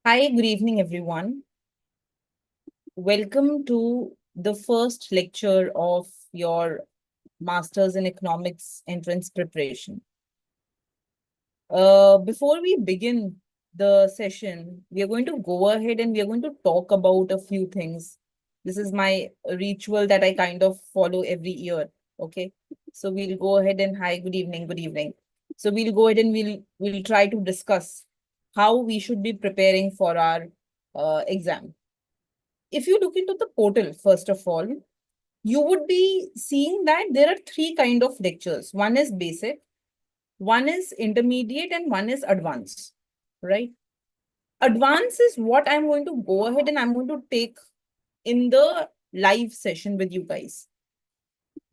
Hi, good evening, everyone. Welcome to the first lecture of your Masters in Economics entrance preparation. Before we begin the session, we are going to go ahead and we are going to talk about a few things. This is my ritual that I kind of follow every year. Okay, so we'll go ahead and hi, good evening, good evening. So we'll go ahead and we'll try to discuss how we should be preparing for our exam. If you look into the portal, first of all, you would be seeing that there are three kind of lectures. One is basic, one is intermediate, and one is advanced, right? Advanced is what I'm going to go ahead and I'm going to take in the live session with you guys.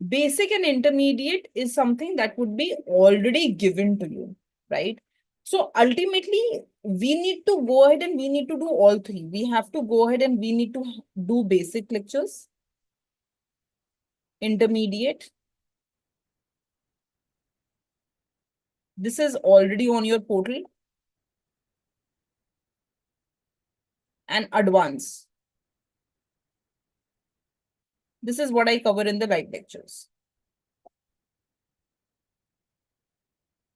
Basic and intermediate is something that would be already given to you, right? So ultimately, we need to go ahead and we need to do all three. We have to go ahead and we need to do basic lectures, intermediate. This is already on your portal. And advance. This is what I cover in the live lectures.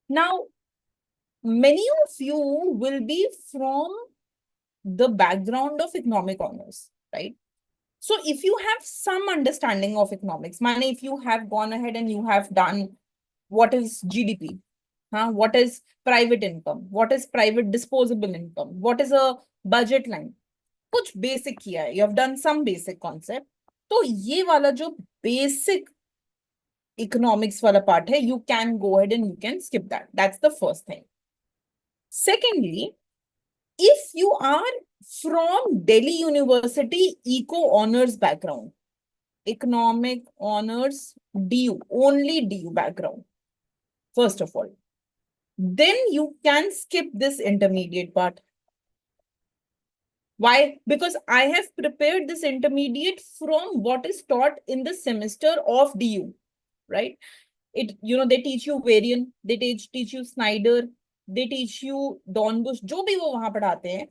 Now, many of you will be from the background of economic honors, right? So if you have some understanding of economics, man, if you have gone ahead and you have done what is GDP, what is private income, what is private disposable income, what is a budget line, कुछ basic किया है, you have done some basic concept. तो ये वाला जो basic economics wala part hai, you can go ahead and you can skip that. That's the first thing. Secondly, if you are from Delhi University Eco Honors background, Economic Honors DU, only DU background, first of all, then you can skip this intermediate part. Why? Because I have prepared this intermediate from what is taught in the semester of DU, right? They teach you variant, they teach you Snyder, they teach you Dornbush, जो भी वो वहां पढ़ाते हैं.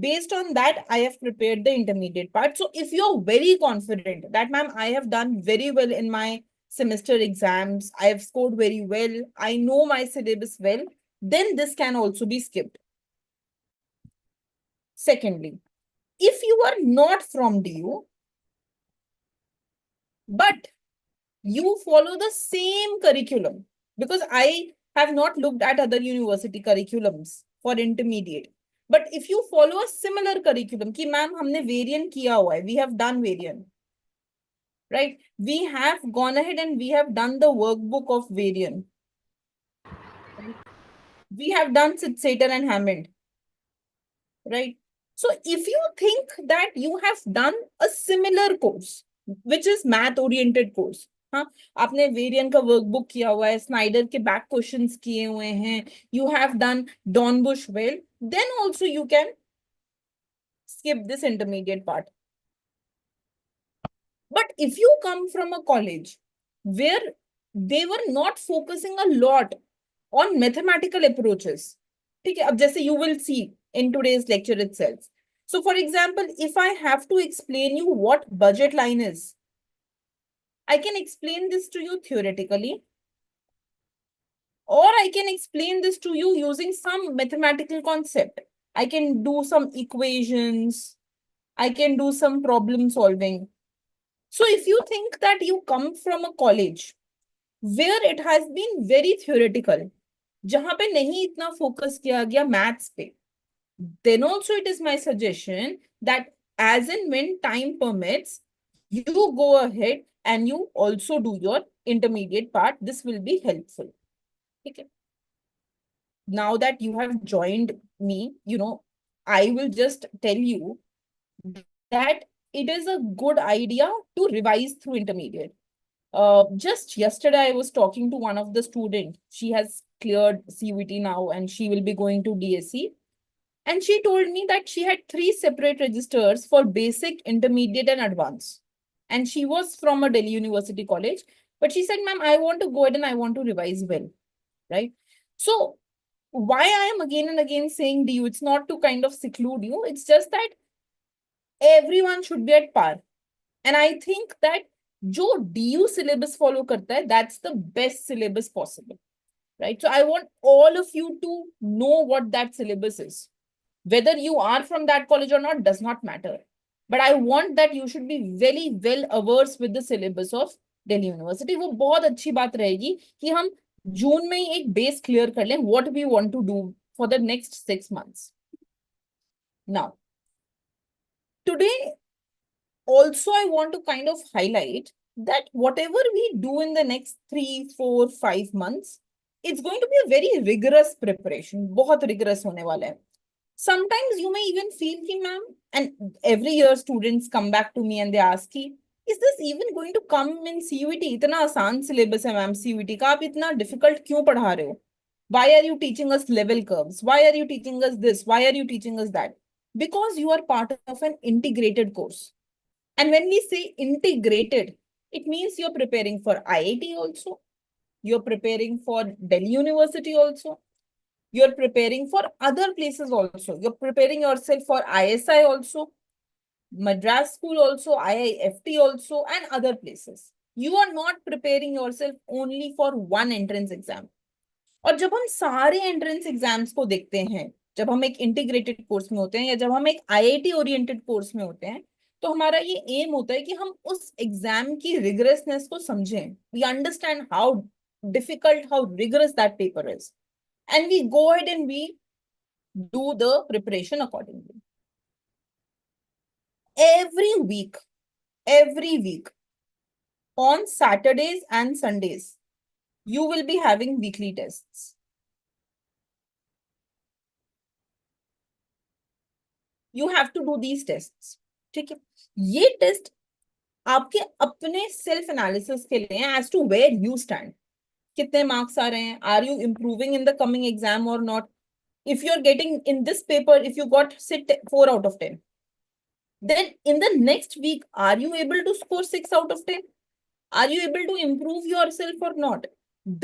Based on that, I have prepared the intermediate part. So if you're very confident that, ma'am, I have done very well in my semester exams, I have scored very well, I know my syllabus well, then this can also be skipped. Secondly, if you are not from DU, but you follow the same curriculum, because I have not looked at other university curriculums for intermediate. But if you follow a similar curriculum, ki ma'am, humne variant kiya hua hai, we have done variant, right? We have gone ahead and we have done the workbook of variant. We have done Sater and Hammond, right? So if you think that you have done a similar course, which is math oriented course, हाँ, आपने वेरियन का workbook किया हुआ है, Snyder के back questions किए हुए हैं, you have done Dornbush well, then also you can skip this intermediate part. But if you come from a college where they were not focusing a lot on mathematical approaches, ठीक है, अब जैसे you will see in today's lecture itself. So for example, if I have to explain you what budget line is, I can explain this to you theoretically, or I can explain this to you using some mathematical concept. I can do some equations, I can do some problem solving. So if you think that you come from a college where it has been very theoretical, जहां पे नहीं इतना focus किया गया maths पे, then also it is my suggestion that as and when time permits, you go ahead and you also do your intermediate part. This will be helpful. Okay. Now that you have joined me, I will just tell you that it is a good idea to revise through intermediate. Just yesterday, I was talking to one of the students. She has cleared CUET now and she will be going to DSC. And she told me that she had 3 separate registers for basic, intermediate, and advanced. And she was from a Delhi University college. But she said, ma'am, I want to go ahead and I want to revise well, right? So why I am again and again saying to you, it's not to kind of seclude you. It's just that everyone should be at par. And I think that जो DU syllabus follow करता है, that's the best syllabus possible, right? So I want all of you to know what that syllabus is. Whether you are from that college or not does not matter. But I want that you should be very well averse with the syllabus of Delhi University. वो बहुत अच्छी बात रहेगी कि हम जून में ही एक base clear कर लें what we want to do for the next 6 months. Now, today also I want to kind of highlight that whatever we do in the next 3, 4, 5 months, it's going to be a very rigorous preparation. बहुत rigorous होने वाला है. Sometimes you may even feel कि ma'am, and every year students come back to me and they ask कि is this even going to come in CUET? इतना आसान syllabus है ma'am CUET का, आप इतना difficult क्यों पढ़ा रहे हो? Why are you teaching us level curves? Why are you teaching us this? Why are you teaching us that? Because you are part of an integrated course. And when we say integrated, it means you're preparing for IIT also. You're preparing for Delhi University also. You're preparing for other places also. You're preparing yourself for ISI also, Madras School also, IIFT also, and other places. You are not preparing yourself only for one entrance exam. और जब हम सारे entrance exams को देखते हैं, जब हम एक इंटीग्रेटेड कोर्स में होते हैं या जब हम एक आईआईटी ओरिएंटेड कोर्स में होते हैं, तो हमारा ये एम होता है कि हम उस एग्जाम की रिगरसनेस को समझें. We understand how difficult, how rigorous that paper is, and we go ahead and we do the preparation accordingly. Every week, on Saturdays and Sundays, you will be having weekly tests. You have to do these tests. ठीक है, ये test आपके अपने self analysis के लिए हैं as to where you stand. कितने marks आ रहे हैं? Are you improving in the coming exam or not? If you're getting in this paper, if you got sit 4 out of 10, then in the next week, are you able to score 6 out of 10? Are you able to improve yourself or not?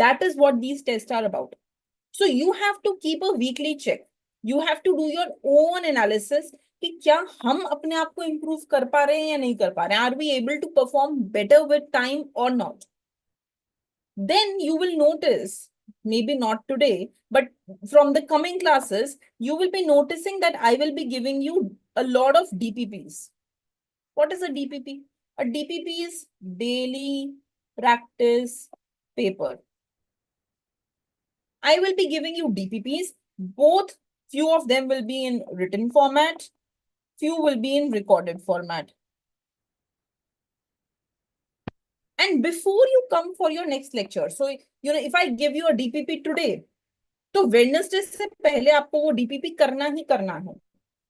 That is what these tests are about. So you have to keep a weekly check. You have to do your own analysis कि क्या हम अपने आप को improve कर पा रहे हैं या नहीं कर पा रहे हैं. Are we able to perform better with time or not? Then you will notice, maybe not today, but from the coming classes, you will be noticing that I will be giving you a lot of DPPs. What is a DPP? A DPP is daily practice paper. I will be giving you DPPs. Both, few of them will be in written format, few will be in recorded format. And before you come for your next lecture, so if I give you a DPP today, तो Wednesday से पहले आपको वो DPP करना ही करना है.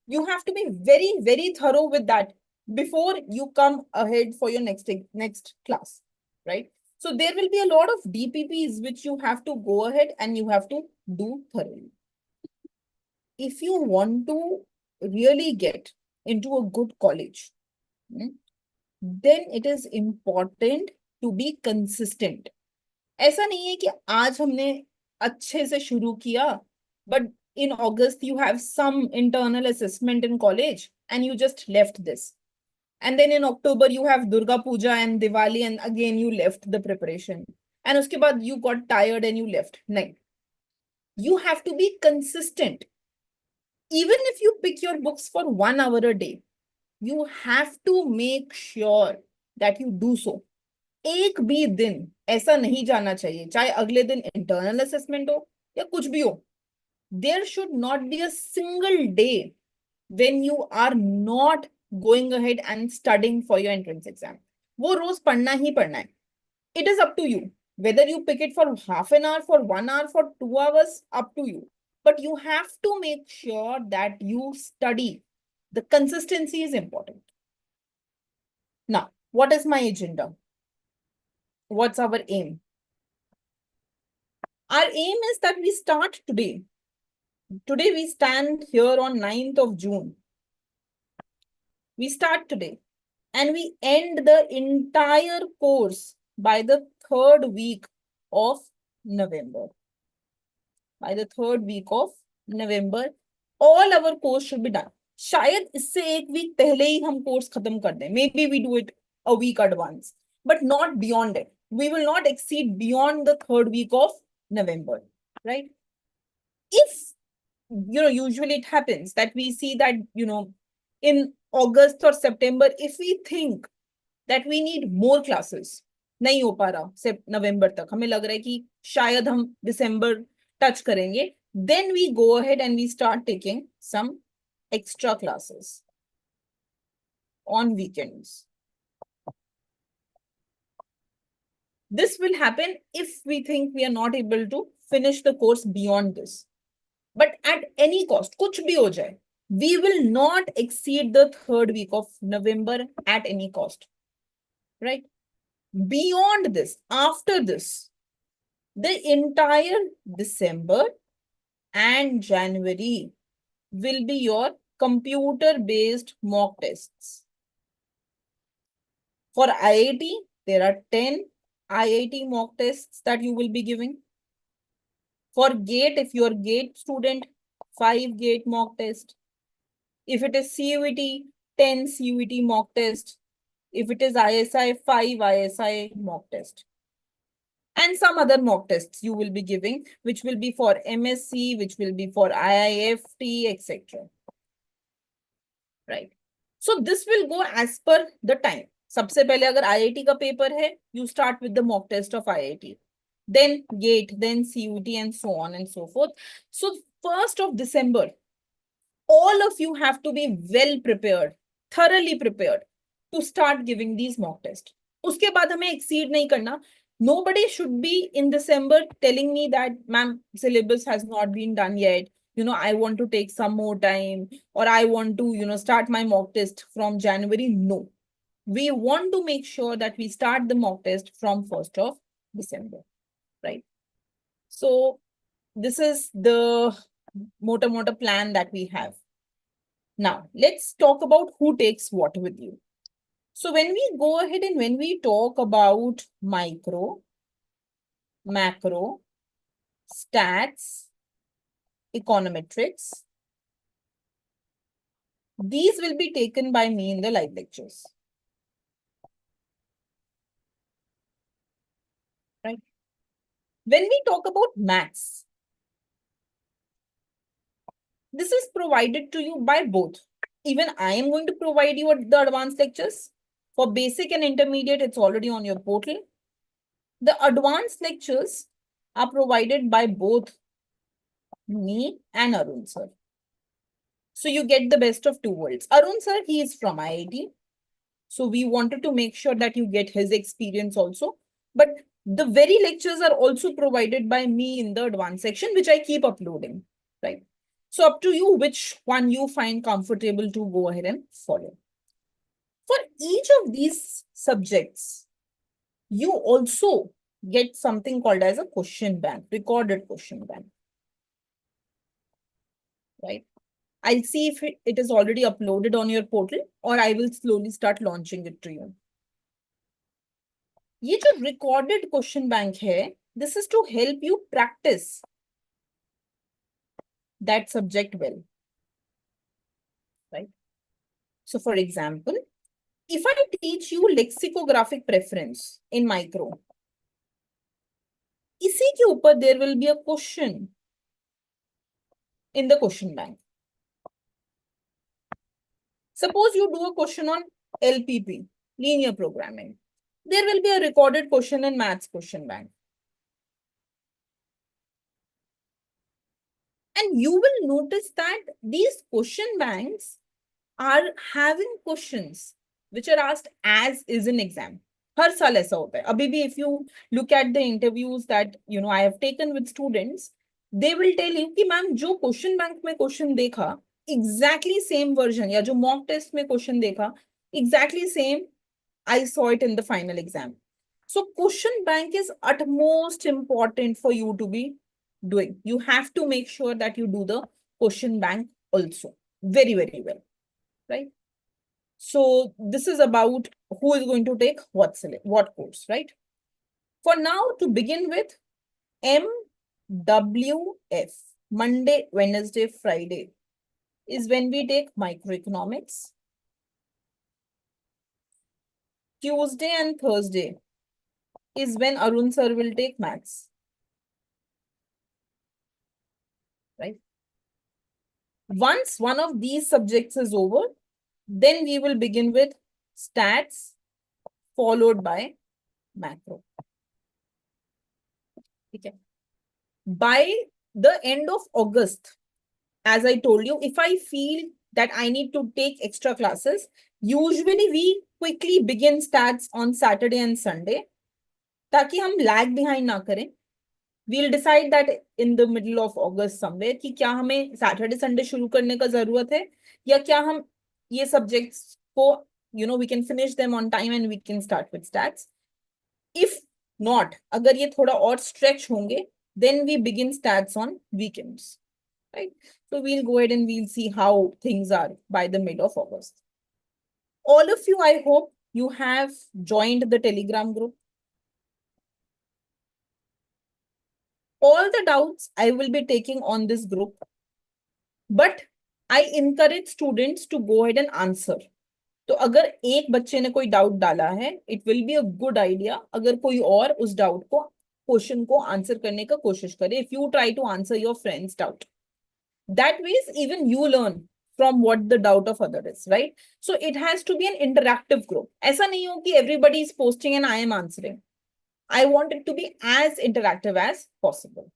You have to be very, very thorough with that before you come ahead for your next class, right? So there will be a lot of DPPs which you have to go ahead and you have to do thoroughly. If you want to really get into a good college, then it is important to be consistent. ऐसा नहीं है कि आज हमने अच्छे से शुरू किया, but in August you have some internal assessment in college and you just left this. And then in October you have Durga Puja and Diwali and again you left the preparation. And uske baad you got tired and you left. No. You have to be consistent. Even if you pick your books for 1 hour a day, you have to make sure that you do so. एक भी दिन ऐसा नहीं जाना चाहिए, चाहे अगले दिन इंटरनल असेसमेंट हो या कुछ भी हो. There should not be a single day when you are not going ahead and studying for your entrance exam. वो रोज पढ़ना ही पढ़ना है. It is up to you. Whether you pick it for half an hour, for 1 hour, for 2 hours, up to you. But you have to make sure that you study. The consistency is important. Now, what is my agenda? What's our aim? Our aim is that we start today. Today we stand here on 9th of June. We start today and we end the entire course by the 3rd week of November. by the third week of November, all our course should be done. शायद इससे एक week पहले ही हम course खत्म कर दें. Maybe we do it a week advance, but not beyond it. We will not exceed beyond the third week of November, right? If, usually it happens that we see that, in August or September, if we think that we need more classes, नहीं हो पा रहा सिर्फ नवंबर तक, हमें लग रहा है कि शायद हम दिसंबर टच करेंगे, then we go ahead and we start taking some extra classes on weekends. This will happen if we think we are not able to finish the course beyond this. But at any cost, kuch bhi ho jaye, we will not exceed the third week of November at any cost, right? Beyond this, after this, the entire December and January will be your computer-based mock tests. For IIT, there are 10 IIT mock tests that you will be giving. For GATE, if you are GATE student, 5 GATE mock test. If it is CUET, 10 CUET mock test. If it is ISI, 5 ISI mock test. And some other mock tests you will be giving, which will be for MSc, which will be for IIFT, etc. Right. So this will go as per the time. सबसे पहले अगर IIT का paper है, you start with the mock test of IIT. Then GATE, then CUET, and so on and so forth. So 1st of December, all of you have to be well prepared, thoroughly prepared to start giving these mock tests. उसके बाद हमें exceed नहीं करना. Nobody should be in December telling me that, ma'am, syllabus has not been done yet. I want to take some more time, or I want to, start my mock test from January. No. We want to make sure that we start the mock test from 1st of December, right? So this is the mota plan that we have. Now, let's talk about who takes what with you. So when we go ahead and when we talk about micro, macro, stats, econometrics, these will be taken by me in the live lectures. Right? When we talk about maths, this is provided to you by both. Even I am going to provide you the advanced lectures. For basic and intermediate, it's already on your portal. The advanced lectures are provided by both me and Arun sir. So you get the best of two worlds. Arun sir, he is from IIT. So we wanted to make sure that you get his experience also. But the very lectures are also provided by me in the advanced section, which I keep uploading, right? So up to you which one you find comfortable to go ahead and follow. For each of these subjects, you also get something called as a question bank, recorded question bank, right? I'll see if it is already uploaded on your portal, or I will slowly start launching it to you. ये जो recorded question bank है, this is to help you practice that subject well, right? So for example, if I teach you lexicographic preference in micro, इसी के ऊपर there will be a question in the question bank. Suppose you do a question on LPP, linear programming. There will be a recorded question in maths question bank. And you will notice that these question banks are having questions which are asked as is in exam. हर साल ऐसा होता है. अभी भी if you look at the interviews that I have taken with students, they will tell you कि ma'am जो question bank में question देखा, exactly same version, या जो mock test में question देखा, exactly same, I saw it in the final exam. So question bank is utmost important for you to be doing. You have to make sure that you do the question bank also very, very well, right? So this is about who is going to take what course, right? For now, to begin with, M WF, Monday, Wednesday, Friday, is when we take microeconomics. Tuesday and Thursday is when Arun sir will take maths. Right? Once one of these subjects is over, then we will begin with stats followed by macro. Okay. By the end of August, as I told you, if I feel that I need to take extra classes, usually we quickly begin stats on Saturday and Sunday, ताकि हम lag behind ना करें. We'll decide that in the middle of August somewhere कि क्या हमें Saturday Sunday शुरू करने का जरूरत है या क्या हम ये subjects को we can finish them on time and we can start with stats. If not, अगर ये थोड़ा और stretch होंगे, then we begin stats on weekends. Right? So we'll go ahead and we'll see how things are by the mid of August. All of you, I hope you have joined the Telegram group. All the doubts I will be taking on this group, but I encourage students to go ahead and answer. तो अगर एक बच्चे ने कोई doubt डाला है, it will be a good idea अगर कोई और उस डाउट को क्वेश्चन को आंसर करने का कोशिश करे. If you try to answer your friend's doubt, that ways even you learn from what the doubt of other is, right? So it has to be an interactive group. ऐसा नहीं हो कि everybody is posting and I am answering. I want it to be as interactive as possible.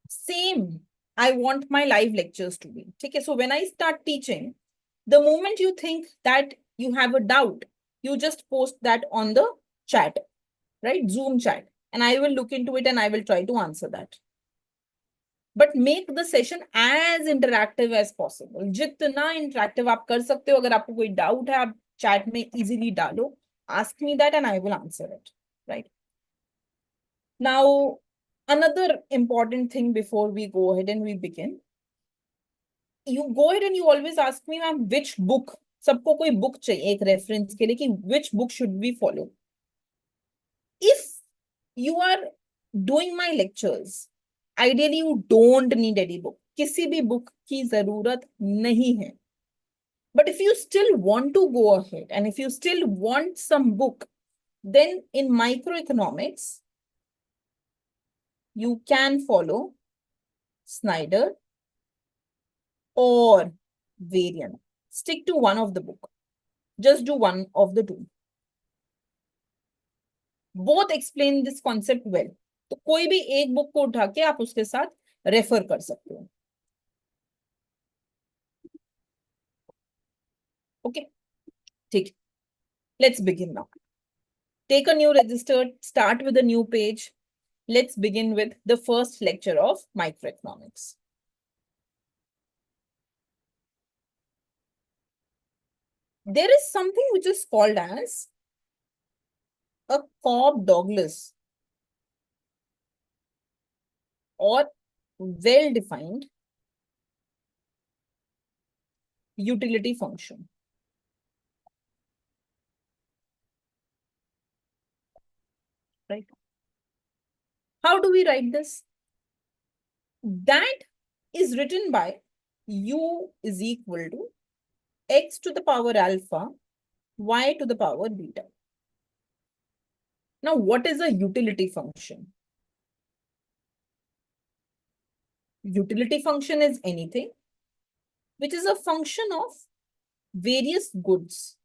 Same, I want my live lectures to be. Okay, so when I start teaching, the moment you think that you have a doubt, you just post that on the chat, right? Zoom chat. And I will look into it and I will try to answer that. But make the session as interactive as possible. जितना interactive आप कर सकते हो, अगर आपको कोई doubt है, आप chat में easily डालो. Ask me that and I will answer it, right? Now, another important thing before we go ahead and we begin. You go ahead and you always ask me, ma'am, which book? सबको कोई book चाहिए एक reference के लिए कि which book should we follow? If you are doing my lectures, ideally you don't need any book. किसी भी book की जरूरत नहीं है. But if you still want to go ahead and if you still want some book, then in microeconomics, you can follow Snyder or Variant. Stick to one of the book. Just do one of the two. Both explain this concept well. तो कोई भी एक book को उठा के आप उसके साथ रेफर कर सकते हो. Okay, ठीक. Let's begin now. Take a new register, start with a new page. Let's begin with the first lecture of microeconomics. There is something which is called as a Cobb-Douglas or well-defined utility function. Right? How do we write this? That is written by u is equal to x to the power alpha, y to the power beta. Now, what is a utility function? Utility function is anything which is a function of various goods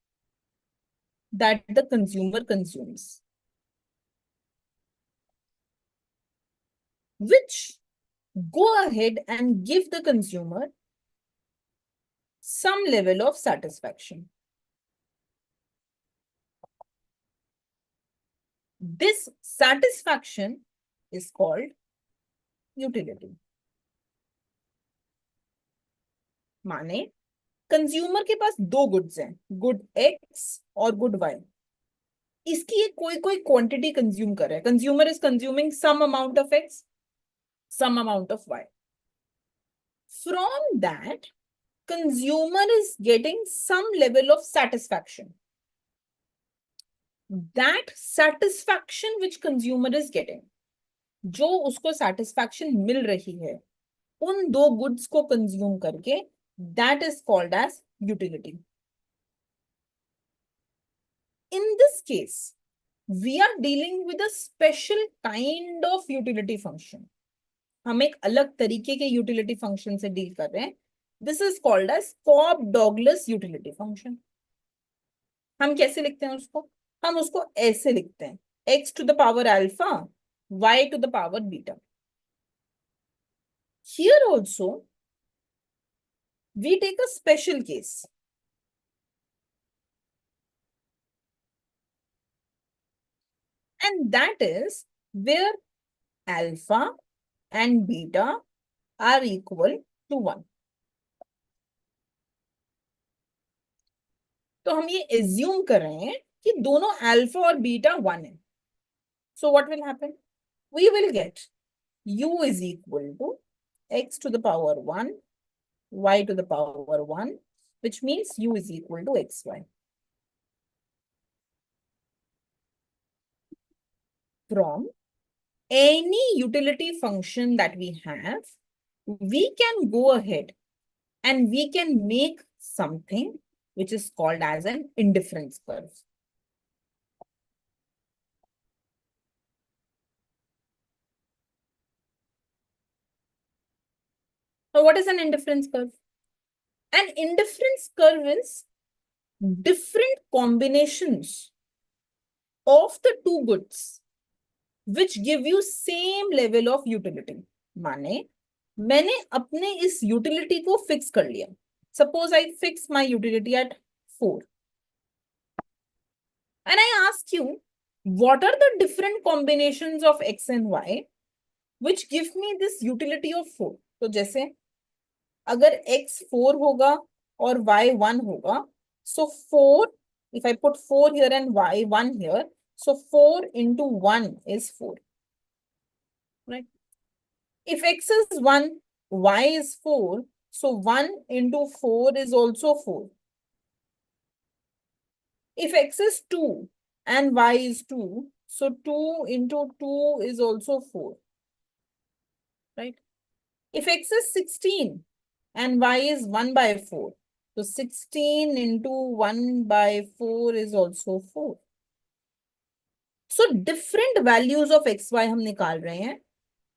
that the consumer consumes, which go ahead and give the consumer some level of satisfaction. This satisfaction is called utility. माने consumer के पास दो goods हैं, good X और good Y. इसकी ये कोई quantity consume कर रहा है. Consumer is consuming some amount of X, some amount of Y. From that consumer is getting some level of satisfaction. That satisfaction which consumer is getting जो उसको satisfaction मिल रही है उन दो गुड्स को कंज्यूम करके, that is called as utility. In this case, we are dealing with a special kind of utility function. हम एक अलग तरीके के यूटिलिटी फंक्शन से डील कर रहे हैं. This is called as Cobb Douglas utility function. हम कैसे लिखते हैं उसको? हम उसको ऐसे लिखते हैं, x to the power alpha, y to the power beta. Here also we take a special case. And that is where alpha and beta are equal to 1. तो हम ये एज्यूम कर रहे हैं कि दोनों अल्फा और बीटा 1 है. So what will happen? We will get u is equal to x to the power 1, y to the power 1, which means u is equal to xy. From any utility function that we have, we can go ahead and we can make something which is called as an indifference curve. So what is an indifference curve? An indifference curve is different combinations of the two goods which give you same level of utility. माने मैंने अपने इस utility को fix कर लिया. Suppose I fix my utility at 4. And I ask you, what are the different combinations of x and y which give me this utility of 4? तो जैसे अगर x 4 होगा और y 1 होगा, so 4, if I put 4 here and y 1 here, so 4 into 1 is 4. Right? If x is 1, y is 4, so 1 into 4 is also 4. If x is 2 and y is 2, so 2 into 2 is also 4. Right? If x is 16 and y is 1 by 4, so 16 into 1 by 4 is also 4. So different values of xy हम निकाल रहे हैं.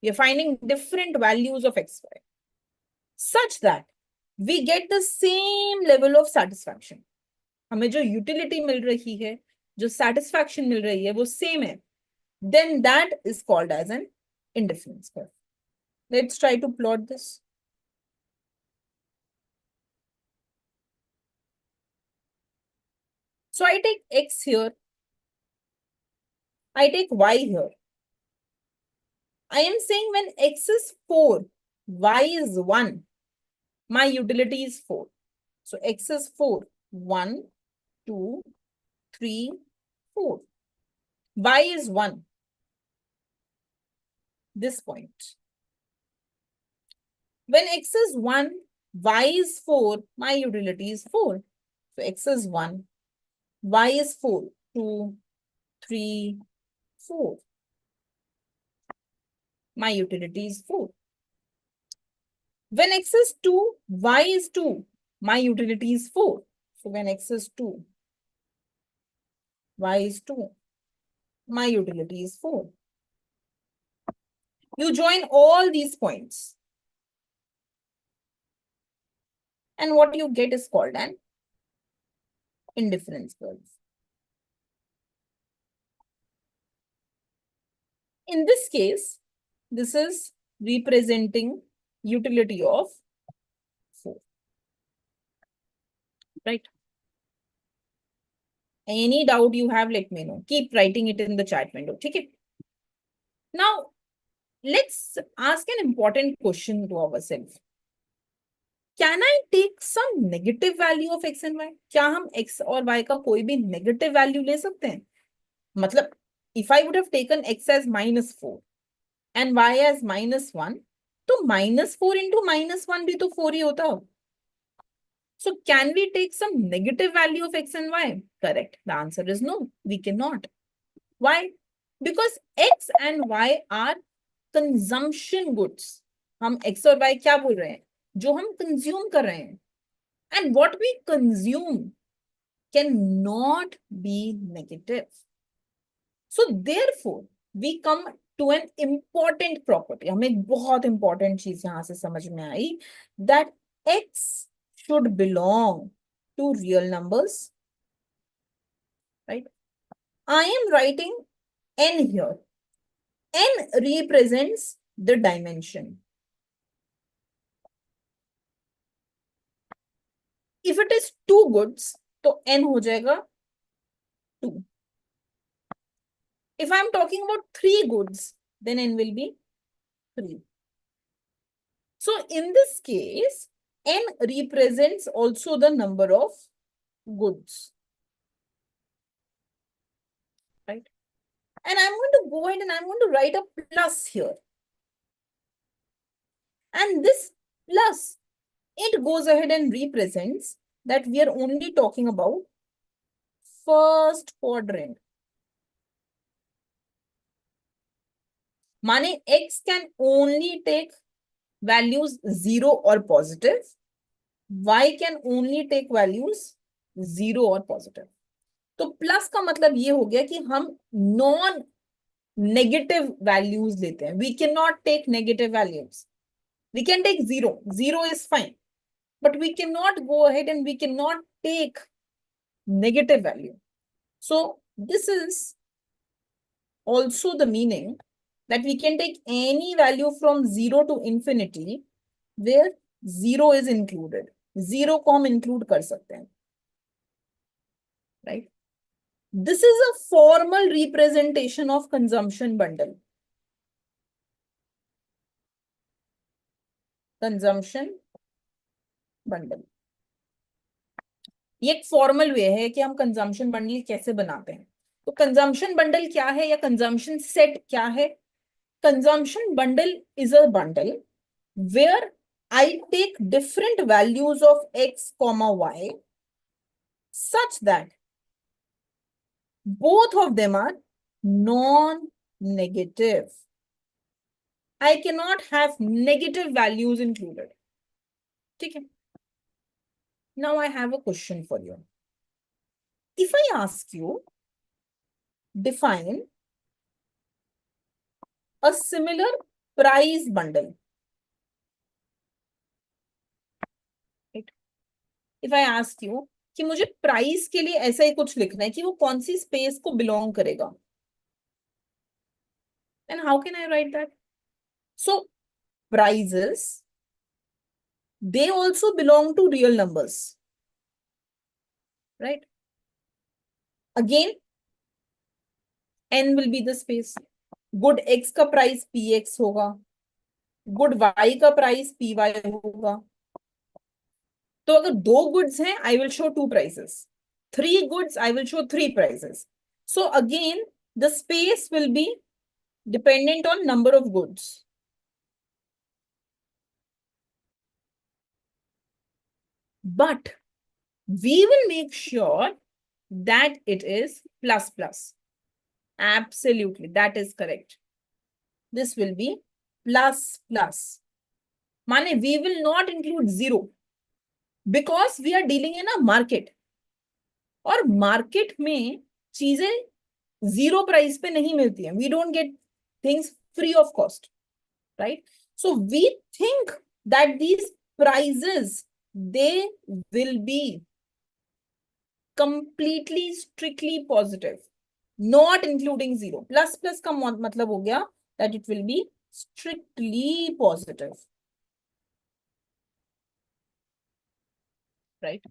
We are finding different values of xy such that we get the same level of satisfaction. हमें जो utility मिल रही है, जो satisfaction मिल रही है, वो same है. Then that is called as an indifference curve. Let's try to plot this. So I take x here. I take y here. I am saying when x is 4, y is 1, my utility is 4. So x is 4. 1, 2, 3, 4. Y is 1. This point. When x is 1, y is 4, my utility is 4. So x is 1, y is 4, 2, 3, 4. My utility is 4. When x is 2, y is 2, my utility is 4. So when x is 2, y is 2, my utility is 4. You join all these points. And what you get is called an indifference curve. In this case, this is representing utility of 4. Right? Any doubt you have, let me know. Keep writing it in the chat window. Okay? Now, let's ask an important question to ourselves. Can I take some negative value of x and y? क्या हम x और y का कोई भी negative value ले सकते हैं? मतलब, if I would have taken x as -4 and y as -1, तो -4 into -1 भी तो 4 ही होता. So can we take some negative value of x and y? Correct. The answer is no. We cannot. Why? Because x and y are consumption goods, हम x और Y क्या बोल रहे हैं, जो हम कंज्यूम कर रहे हैं, and what we consume can not be negative. So therefore we come to an important property. हमें एक बहुत इंपॉर्टेंट चीज यहां से समझ में आई, that x should belong to real numbers, right. I am writing n here. N represents the dimension. If it is two goods, तो n हो जाएगा 2. If I am talking about 3 goods, then n will be 3. So in this case, n represents also the number of goods, right? And I'm going to go ahead and I'm going to write a plus here. And this plus, it goes ahead and represents that we are only talking about first quadrant. माने x can only take values 0 or positive, y can only take values 0 और positive. तो plus का मतलब ये हो गया कि हम नॉन नेगेटिव वैल्यूज लेते हैं. We can not take negative values. We can take 0. 0 is fine, but we cannot go ahead and we cannot take negative value. So this is also the meaning that we can take any value from 0 to infinity where 0 is included. 0 को हम include कर सकते हैं, right? This is a formal representation of consumption bundle. Consumption bundle. ये एक formal way है कि हम कंजम्पशन बंडल कैसे बनाते हैं. तो कंजम्पशन बंडल क्या है या कंजम्पशन सेट क्या है? Consumption bundle is a bundle where I take different values of x, y such that both of them are non-negative. I cannot have negative values included. ठीक है? Now I have a question for you. If I ask you, define a similar price bundle. Right? If I ask you कि मुझे price के लिए ऐसा ही कुछ लिखना है कि वो कौन सी स्पेस को बिलोंग करेगा, and how can I write that? So prices, they also belong to real numbers, right? Again, n will be the space. Good x का प्राइस px होगा, गुड y का प्राइस py होगा. तो अगर 2 goods हैं, I will show 2 prices. 3 goods, I will show 3 prices. So again the space will be dependent on number of goods. But we will make sure that it is plus plus. Absolutely, that is correct. This will be plus plus. माने we will not include 0 because we are dealing in a market. और market में चीजें 0 price पे नहीं मिलती हैं. We don't get things free of cost, right? So we think that these prices, they will be completely strictly positive, not including 0. Plus plus का मतलब हो गया that it will be strictly positive, right?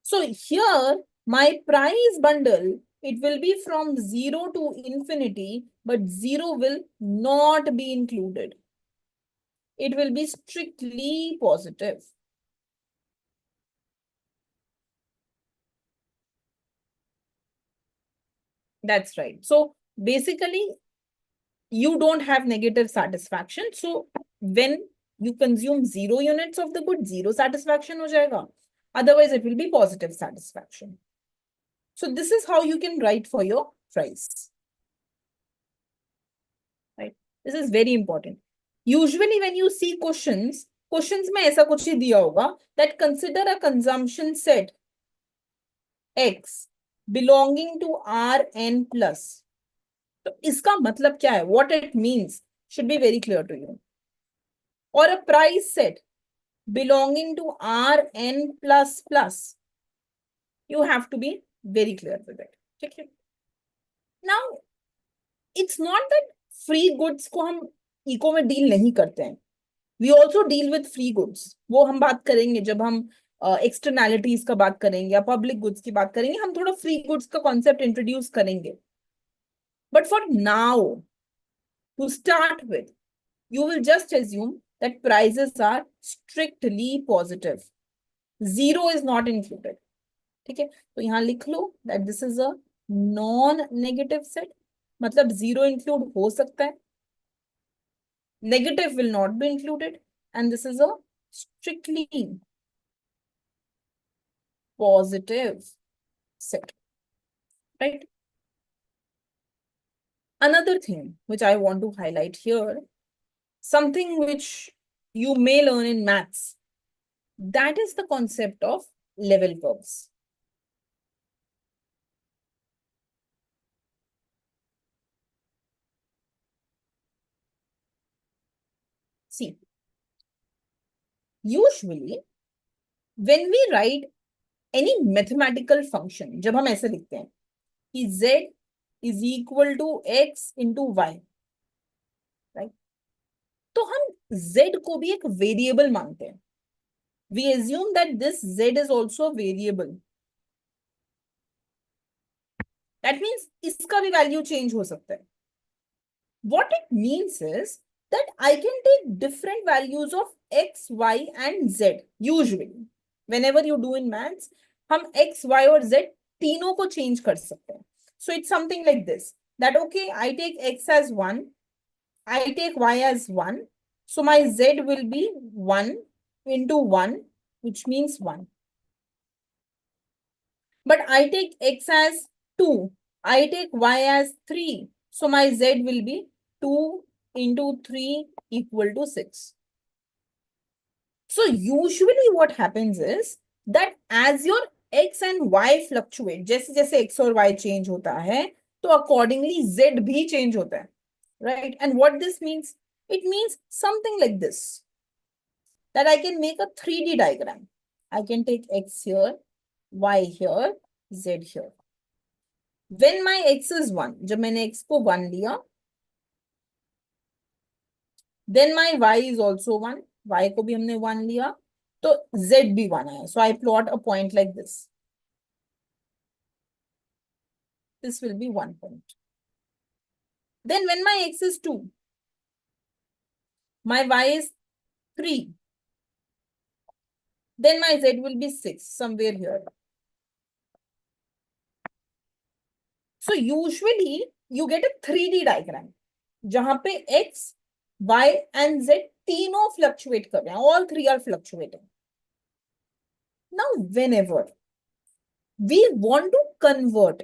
So here my price bundle, it will be from 0 to infinity, but 0 will not be included. It will be strictly positive. That's right. So basically, you don't have negative satisfaction. So when you consume 0 units of the good, 0 satisfaction ho jayega. Otherwise, it will be positive satisfaction. So this is how you can write for your price. Right? This is very important. Usually when you see questions में ऐसा कुछ ही दिया होगा that consider a consumption set X belonging to Rn plus. तो इसका मतलब क्या है? What it means should be very clear to you. Or a price set belonging to Rn plus plus. You have to be very clear with it. Okay? Now, it's not that free goods को हम eco में deal नहीं करते हैं. We also deal with free goods. वो हम बात करेंगे जब हम एक्सटर्नैलिटीज का बात करेंगे या पब्लिक गुड्स की बात करेंगे. हम थोड़ा फ्री गुड्स का कॉन्सेप्ट इंट्रोड्यूस करेंगे. But for now, to start with, you will just assume that prices are strictly positive. Zero is not included. ठीक है, तो यहाँ लिख लो that this is a non-negative set. मतलब zero include हो सकता है, negative will not be included, and this is a strictly positive set, right? Another thing which I want to highlight here, something which you may learn in maths, that is the concept of level curves. See, usually when we write any mathematical function, जब हम ऐसे लिखते हैं कि z is equal to x into y, right? तो हम z को भी एक वेरिएबल मानते हैं. We assume that this z is also a variable. That means इसका भी वैल्यू चेंज हो सकता है. What it means is that I can take different values of x, y and z. Usually, whenever you do in maths, हम x, y और z तीनों को change कर सकते हैं. So it's something like this. That okay, I take x as 1, I take y as 1. So my z will be 1 into 1, which means 1. But I take x as 2, I take y as 3. So my z will be 2 into 3 equal to 6. So usually what happens is that as your x and y fluctuate, जैसे जैसे x और y change होता है, तो accordingly z भी change होता है, right? And what this means? It means something like this, that I can make a 3D diagram. I can take x here, y here, z here. When my x is 1, जब मैंने x को 1 लिया, then my y is also 1, y को भी हमने 1 लिया, तो z भी 1 आया. So I plot a point like this. This will be 1 point. Then when my x is 2, my y is 3, then my z will be 6, somewhere here. So usually you get a 3D diagram, जहां पे x, y and z तीनों fluctuate कर रहे हैं. All three are fluctuating. Now, whenever we want to convert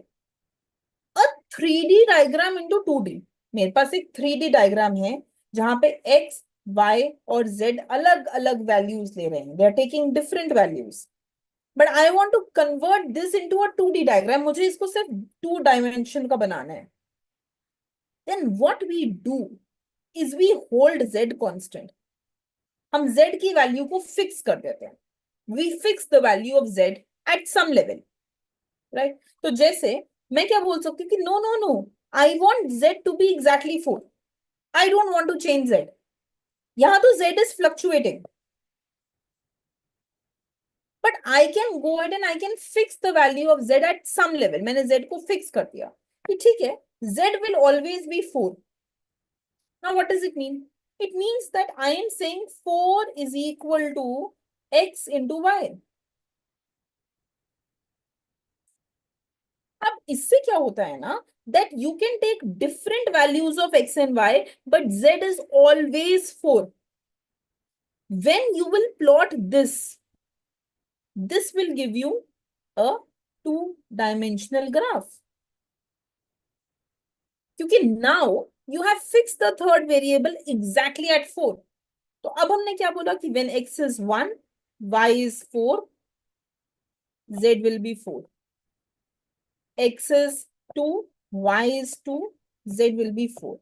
a 3D diagram into 2D, मेरे पास एक 3D diagram है जहां पे x, y और z अलग अलग values ले रहे हैं. They are taking different values. But I want to convert this into a 2D diagram. मुझे इसको सिर्फ 2 dimension का बनाना है. Then what we do is we hold z constant. हम z की वैल्यू को फिक्स कर देते हैं. We fix the value of z at some level, right? तो जैसे मैं क्या बोल सकती हूँ कि no, I want z to be exactly 4. I don't want to change z. यहाँ तो z is fluctuating. But I can go ahead and I can fix the value of z at some level. मैंने z को fix कर दिया. कि ठीक है, z will always be 4. Now what does it mean? It means that I am saying 4 is equal to x into y. अब इससे क्या होता है ना, that you can take different values of x and y, but z is always 4. When you will plot this will give you a 2-dimensional graph. क्योंकि now You have fixed the third variable exactly at 4. तो अब हमने क्या बोला कि when x is 1, y is 4, z will be 4. X is 2, y is 2, z will be 4.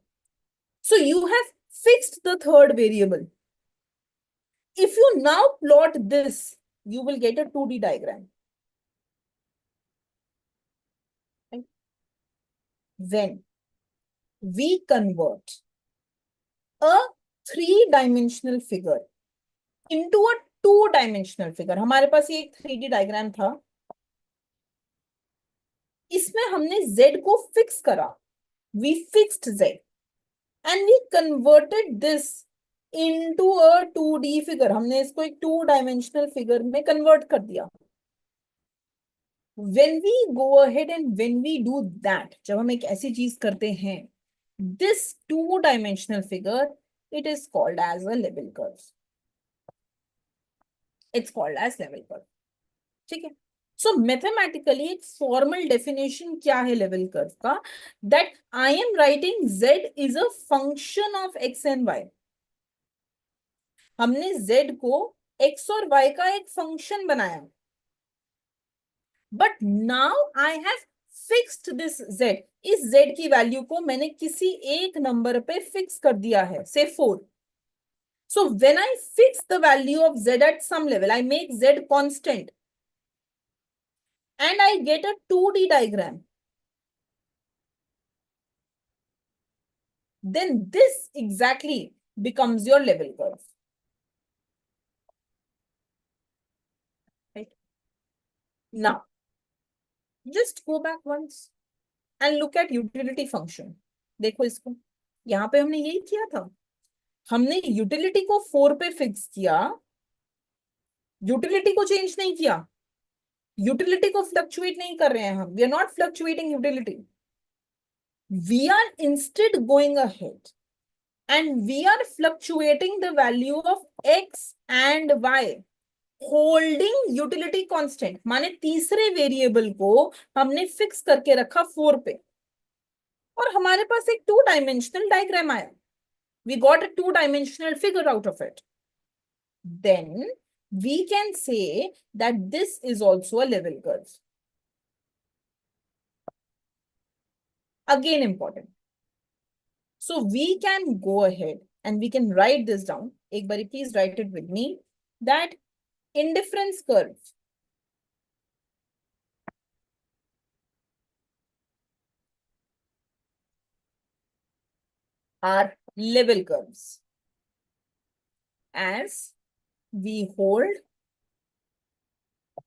So you have fixed the third variable. If you now plot this, you will get a 2D diagram. Right? When we convert a 3-dimensional figure into a 2-dimensional figure, हमारे पास ये एक 3D diagram था, इसमें हमने z को fix करा, we fixed z and we converted this into a 2D figure. हमने इसको एक 2-dimensional figure में convert कर दिया. When we go ahead and when we do that, जब हम एक ऐसी चीज करते हैं, this 2-dimensional figure, it is called as a level curve. It's called as level curve. ठीक है? So mathematically एक formal definition क्या है level curve का? That I am writing z is a function of x and y. हमने z को x और y का एक function बनाया. But now I have fixed this z. इस z की वैल्यू को मैंने किसी एक नंबर पे फिक्स कर दिया है, say 4. So when I fix the value of z at some level, I make z constant and I get a 2D diagram. Then this exactly becomes your level curve. Right? Now, just go back once and look at utility function. देखो इसको, यहाँ पे हमने यही किया था. हमने utility को 4 पे फिक्स किया, यूटिलिटी को चेंज नहीं किया, यूटिलिटी को फ्लक्चुएट नहीं कर रहे हैं हम. We are not fluctuating utility. We are instead going ahead and we are fluctuating the value of x and y, holding utility constant. माने तीसरे वेरिएबल को हमने फिक्स करके रखा 4 पे और हमारे पास एक 2-dimensional डायग्राम आया. We got a 2-dimensional figure out of it. Then we can say that this is also a level curve. Again important. So we can go ahead and we can write this down. एक बारी please write it with me. That indifference curve are level curves as we hold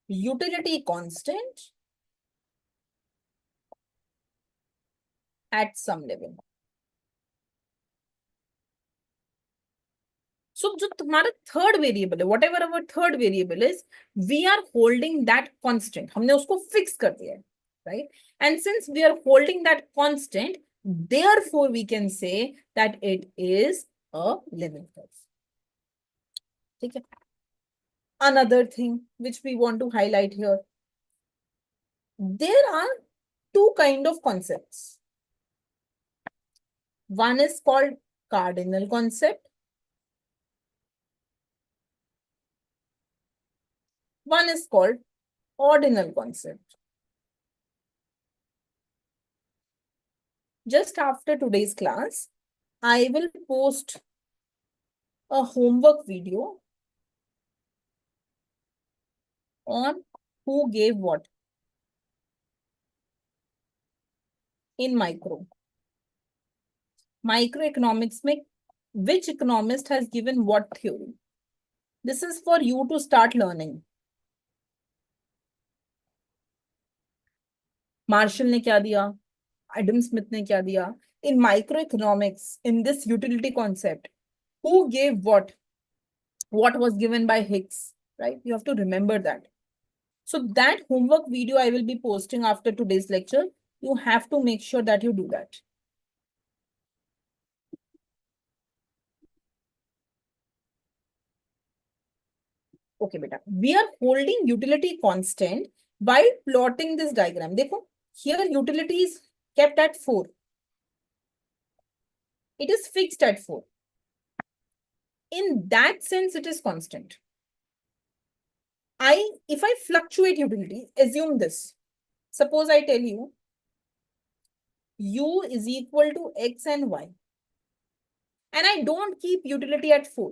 utility constant at some level. So जो तुम्हारा third variable है, whatever our third variable is, we are holding that constant. हमने उसको fix कर दिया है, right? And since we are holding that constant, therefore we can say that it is a level curve. ठीक है? Another thing which we want to highlight here, there are two kind of concepts. One is called cardinal concept. One is called ordinal concept. Just after today's class, I will post a homework video on who gave what in microeconomics में which economist has given what theory. This is for you to start learning. Marshall ने क्या दिया, Adam Smith ने क्या दिया. In microeconomics, in this utility concept, who gave what was given by Hicks, right? You have to remember that. So that homework video I will be posting after today's lecture. You have to make sure that you do that. Okay, beta. We are holding utility constant by plotting this diagram. देखो, here utility is kept at 4. It is fixed at 4. In that sense, it is constant. If I fluctuate utility, assume this. Suppose I tell you u is equal to x and y. And I don't keep utility at 4.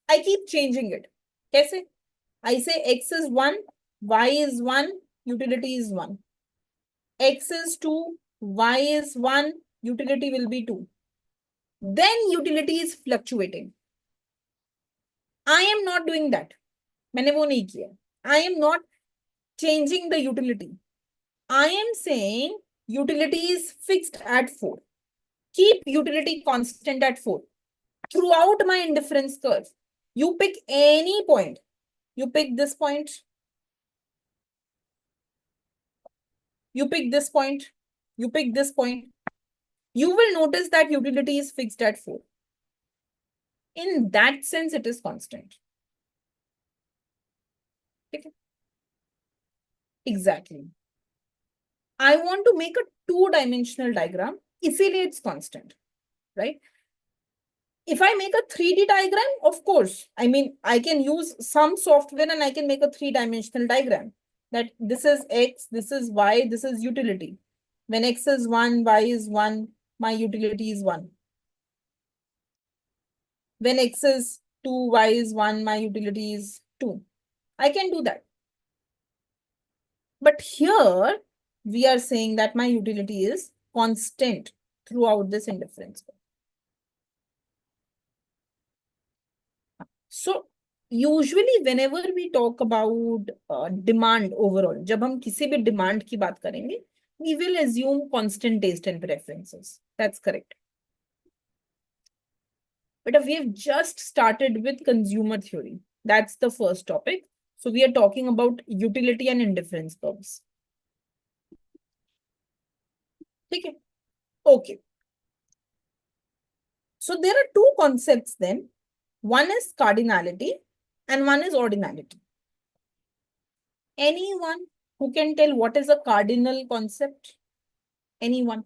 I keep changing it. Kaise? I say x is 1, y is 1, utility is 1. X is 2, y is 1, utility will be 2. Then utility is fluctuating. I am not doing that. मैंने वो नहीं किया. I am not changing the utility. I am saying utility is fixed at 4. Keep utility constant at 4. Throughout my indifference curve, you pick any point. You pick this point. You pick this point. You pick this point. You will notice that utility is fixed at 4. In that sense, it is constant. Okay. Exactly. I want to make a two-dimensional diagram. Iसीलिए it's constant, right? If I make a 3D diagram, of course, I mean, I can use some software and I can make a three-dimensional diagram. That this is x, this is y, this is utility. When x is 1, y is 1, my utility is 1. When x is 2, y is 1, my utility is 2. I can do that. But here, we are saying that my utility is constant throughout this indifference curve. So, usually whenever we talk about demand overall, जब हम किसी भी demand की बात करेंगे, we will assume constant taste and preferences. That's correct. But we have just started with consumer theory. That's the first topic. So we are talking about utility and indifference curves. Okay. Okay. So there are two concepts then. One is cardinality and one is ordinality. Anyone who can tell what is a cardinal concept? Anyone?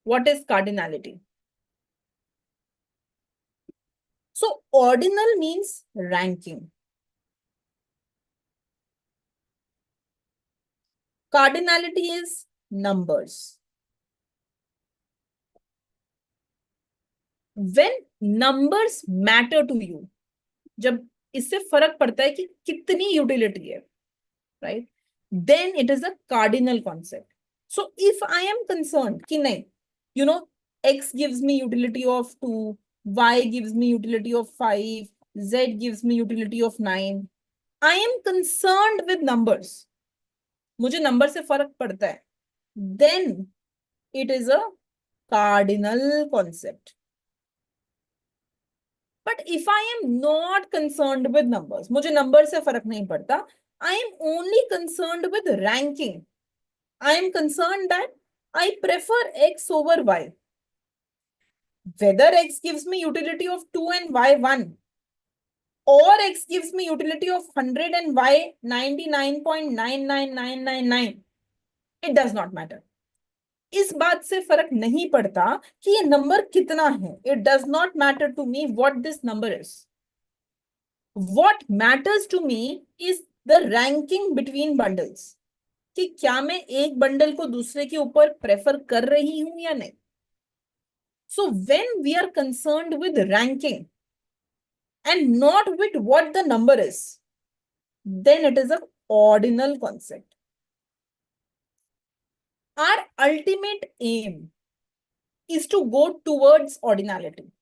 What is cardinality? So ordinal means ranking. Cardinality is numbers. When numbers matter to you, जब इससे फर्क पड़ता है कि कितनी utility है, right? Then it is a cardinal concept. So if I am concerned कि नहीं, you know, x gives me utility of 2, y gives me utility of 5, z gives me utility of 9. I am concerned with numbers. मुझे number से फर्क पड़ता है. Then it is a cardinal concept. But if I am not concerned with numbers, मुझे number से फर्क नहीं पड़ता. I am only concerned with ranking. I am concerned that I prefer x over y. Whether x gives me utility of 2 and y 1, or x gives me utility of 100 and y 99.99999, it does not matter. इस बात से फर्क नहीं पड़ता कि ये number कितना है. It does not matter to me what this number is. What matters to me is the ranking between bundles. कि क्या मैं एक बंडल को दूसरे के ऊपर प्रेफर कर रही हूं या नहीं. So when we are concerned with ranking and not with what the number is, then it is an ordinal concept. Our ultimate aim is to go towards ordinality.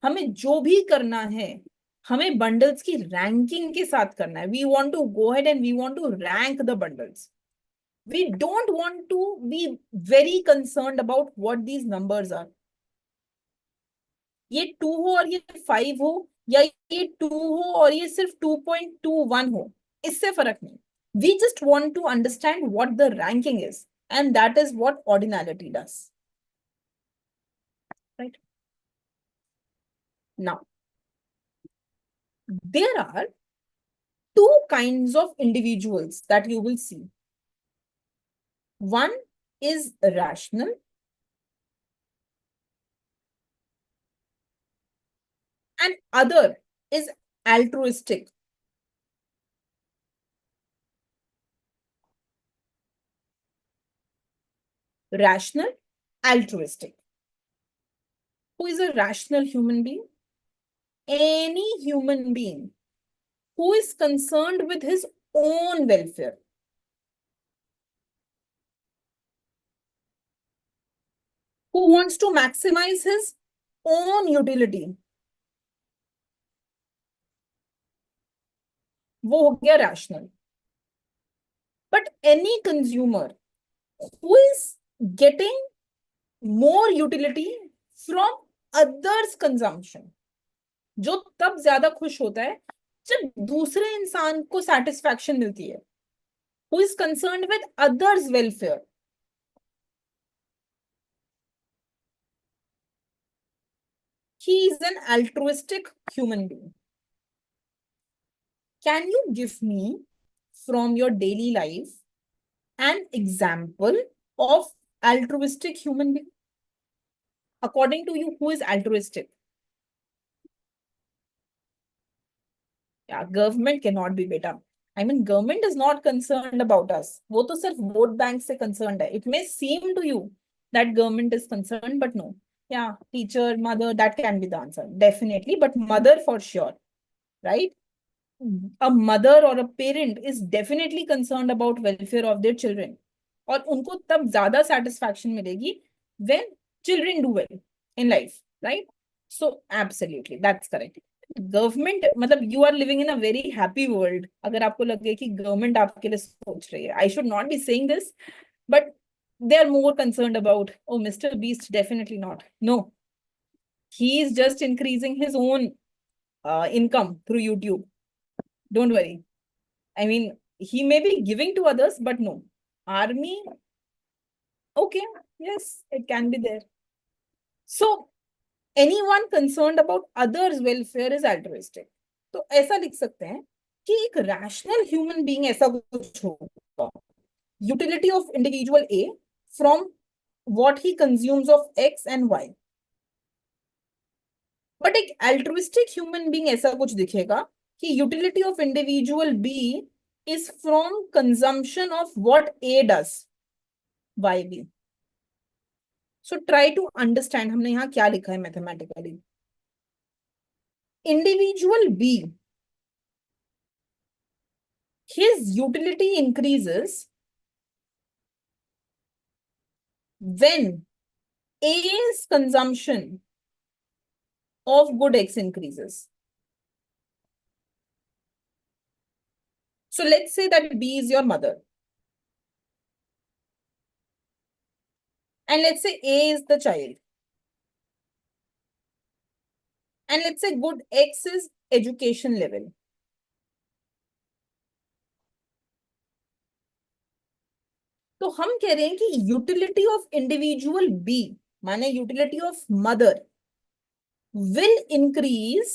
हमें जो भी करना है, हमें bundles की ranking के साथ करना है. We want to go ahead and we want to rank the bundles. We don't want to be very concerned about what these numbers are. ये 2 हो और ये 5 हो, या ये 2 हो और ये सिर्फ 2.21 हो, इससे फर्क नहीं. We just want to understand what the ranking is, and that is what ordinality does. Right? Now, there are two kinds of individuals that you will see. One is rational and other is altruistic. Rational, altruistic. Who is a rational human being? Any human being who is concerned with his own welfare, who wants to maximize his own utility, वो हो गया rational. But any consumer who is getting more utility from others consumption, जो तब ज्यादा खुश होता है जब दूसरे इंसान को satisfaction मिलती है, who is concerned with others welfare, he is an altruistic human being. Can you give me from your daily life an example of altruistic human being? According to you, who is altruistic? Yeah, government cannot be beta. I mean, government is not concerned about us. वो तो सिर्फ vote bank से concerned है. It may seem to you that government is concerned, but no. Yeah, teacher, mother, that can be the answer. Definitely, but mother for sure, right? A mother or a parent is definitely concerned about welfare of their children. और उनको तब ज्यादा satisfaction मिलेगी when children do well in life, right? So absolutely, that's correct. Government मतलब you are living in a very happy world अगर आपको लगे कि गवर्नमेंट आपके लिए सोच रही है. I should not be saying this, but they are more concerned about, oh, Mr. Beast, definitely not. No, he is just increasing his own income through YouTube. Don't worry. I mean, he may be giving to others, but no. Army, okay, yes, it can be there. So anyone concerned about others welfare is altruistic. तो ऐसा लिख सकते हैं कि एक rational human being ऐसा कुछ होगा, utility of individual A from what he consumes of X and Y. But एक अल्ट्रुइस्टिक ह्यूमन बीइंग ऐसा कुछ दिखेगा कि utility of individual B is from consumption of what A does by B. So try to understand हमने यहाँ क्या लिखा है mathematically. Individual B, his utility increases when A's consumption of good X increases. So let's say that B is your mother. And let's say A is the child. And let's say good X is education level. तो हम कह रहे हैं कि utility of individual B माने utility of mother will increase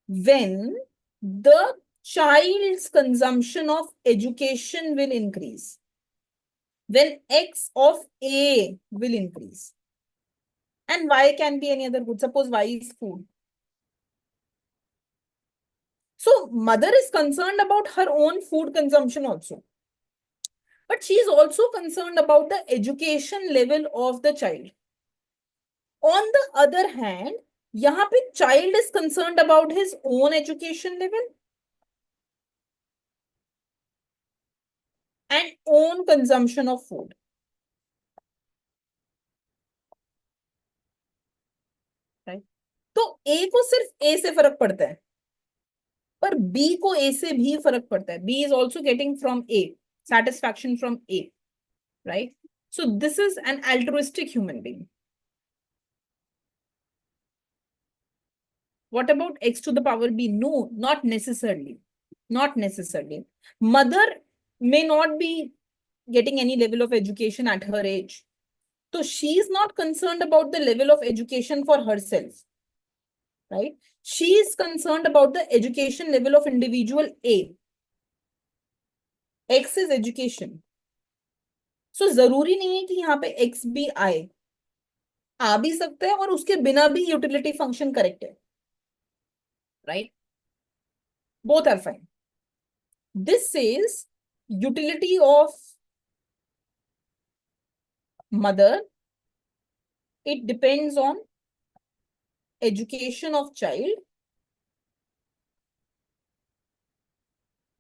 when the child's consumption of education will increase, when X of A will increase. And Y can be any other good. Suppose Y is food. So mother is concerned about her own food consumption also. But she is also concerned about the education level of the child. On the other hand, यहाँ पे child is concerned about his own education level and own consumption of food. Right? तो A को सिर्फ A से फर्क पड़ता है, पर B को A से भी फर्क पड़ता है. B is also getting from A, satisfaction from A, right? So this is an altruistic human being. What about X to the power B? No, not necessarily. Not necessarily. Mother may not be getting any level of education at her age. So she is not concerned about the level of education for herself, right? She is concerned about the education level of individual A. X is education. सो जरूरी नहीं है कि यहाँ पे x भी आए, आ भी सकता है और उसके बिना भी यूटिलिटी फंक्शन करेक्ट है, right? Both are fine. This says utility of mother, it depends on education of child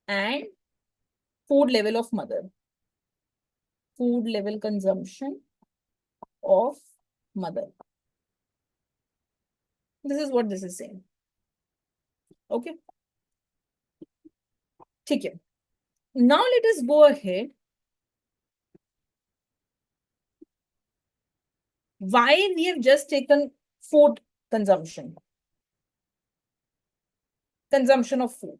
and food level of mother, food level consumption of mother. This is what this is saying. Okay, ठीक है. Now let us go ahead. Why we have just taken food consumption of food.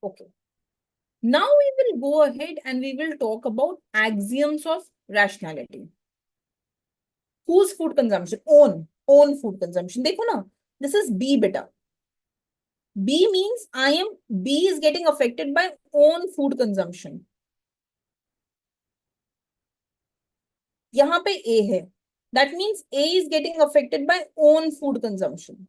Okay. Now we will go ahead and we will talk about axioms of rationality. Whose food consumption? Own food consumption. देखो ना, this is B beta. B means B is getting affected by own food consumption. यहाँ पे A है. That means A is getting affected by own food consumption.